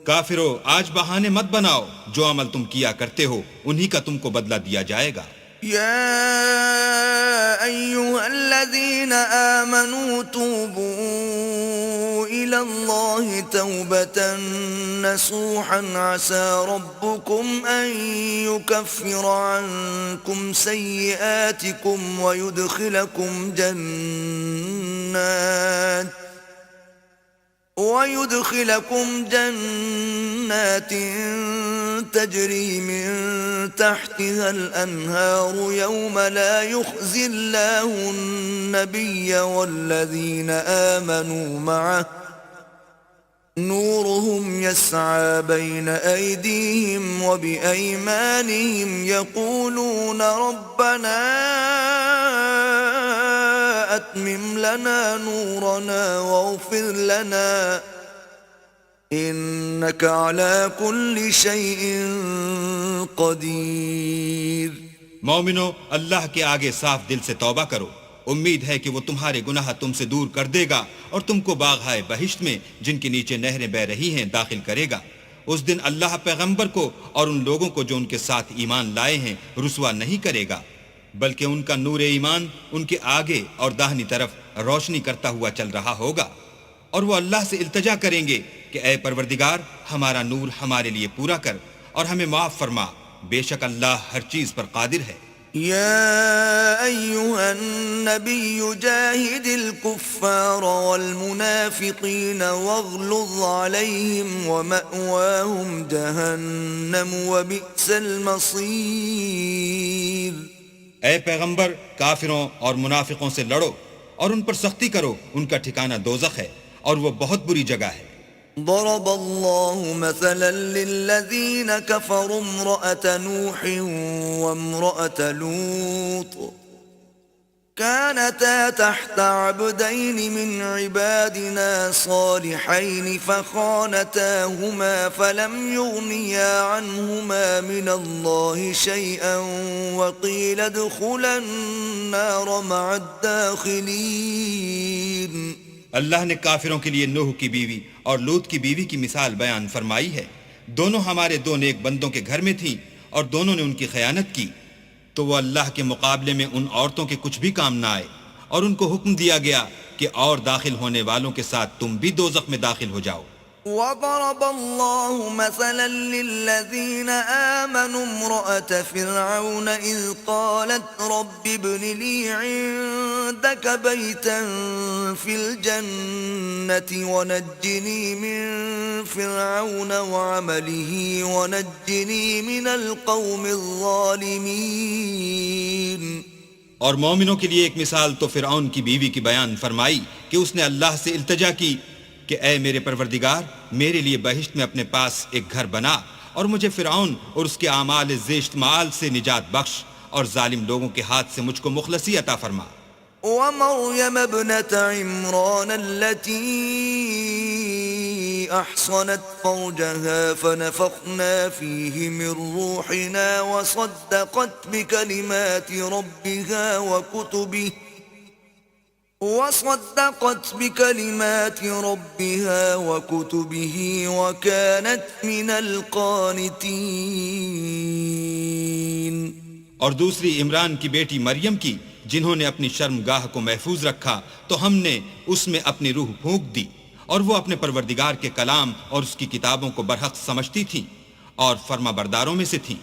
[SPEAKER 2] کافرو، آج بہانے مت بناؤ، جو عمل تم کیا کرتے ہو انہی کا تم کو بدلہ دیا جائے گا.
[SPEAKER 1] يا أيها الذين آمنوا توبوا إلى الله توبة نصوحا عسى ربكم أن يكفر عنكم سيئاتكم ويدخلكم جنات تجري من تحتها الأنهار يوم لا يخزي الله النبي والذين آمنوا معه نورهم يسعى بين أيديهم وبأيمانهم يقولون ربنا أتمم لنا نورنا واغفر لنا إنك على كل شيء قدير.
[SPEAKER 2] مومنو، اللہ کے آگے صاف دل سے توبہ کرو. امید ہے کہ وہ تمہارے گناہ تم سے دور کر دے گا اور تم کو باغہائے بہشت میں جن کے نیچے نہریں بہ رہی ہیں داخل کرے گا. اس دن اللہ پیغمبر کو اور ان لوگوں کو جو ان کے ساتھ ایمان لائے ہیں رسوا نہیں کرے گا، بلکہ ان کا نور ایمان ان کے آگے اور داہنی طرف روشنی کرتا ہوا چل رہا ہوگا، اور وہ اللہ سے التجا کریں گے کہ اے پروردگار، ہمارا نور ہمارے لیے پورا کر اور ہمیں معاف فرما، بے شک اللہ ہر چیز پر قادر ہے.
[SPEAKER 1] يا أيها النبي جاهد الكفار والمنافقين واغلظ عليهم ومأواهم جهنم وبئس المصير.
[SPEAKER 2] اے پیغمبر، کافروں اور منافقوں سے لڑو اور ان پر سختی کرو، ان کا ٹھکانہ دوزخ ہے اور وہ بہت بری جگہ ہے.
[SPEAKER 1] ضرب الله مثلا للذين كفروا امرأة نوح وامرأة لوط كانتا تحت عبدين من عبادنا صالحين فخانتاهما فلم يغنيا عنهما من الله شيئا وقيل ادخلا النار مع الداخلين.
[SPEAKER 2] اللہ نے کافروں کے لیے نوح کی بیوی اور لوط کی بیوی کی مثال بیان فرمائی ہے. دونوں ہمارے دو نیک بندوں کے گھر میں تھیں اور دونوں نے ان کی خیانت کی، تو وہ اللہ کے مقابلے میں ان عورتوں کے کچھ بھی کام نہ آئے، اور ان کو حکم دیا گیا کہ اور داخل ہونے والوں کے ساتھ تم بھی دوزخ میں داخل ہو جاؤ.
[SPEAKER 1] وضرب الله مثلا للذين آمنوا امرأة فرعون إذ قالت رب ابن لي عندك بيتا في الجنة ونجني من فرعون وعمله ونجني من القوم الظالمين.
[SPEAKER 2] اور مومنوں کے لیے ایک مثال تو فرعون کی بیوی کی بیان فرمائی کہ اس نے اللہ سے التجا کی کہ اے میرے پروردگار، میرے لیے بہشت میں اپنے پاس ایک گھر بنا اور مجھے فرعون اور اس کے اعمال زشت مآل سے نجات بخش اور ظالم لوگوں کے ہاتھ سے مجھ کو مخلصی عطا فرما.
[SPEAKER 1] ومريم ابنة عمران التي أحصنت فرجها فنفخنا فيه من روحنا وصدقت بكلمات ربها وكتبه وكانت من القانتين.
[SPEAKER 2] اور دوسری عمران کی بیٹی مریم کی، جنہوں نے اپنی شرم گاہ کو محفوظ رکھا تو ہم نے اس میں اپنی روح پھونک دی، اور وہ اپنے پروردگار کے کلام اور اس کی کتابوں کو برحق سمجھتی تھی اور فرما برداروں میں سے تھی.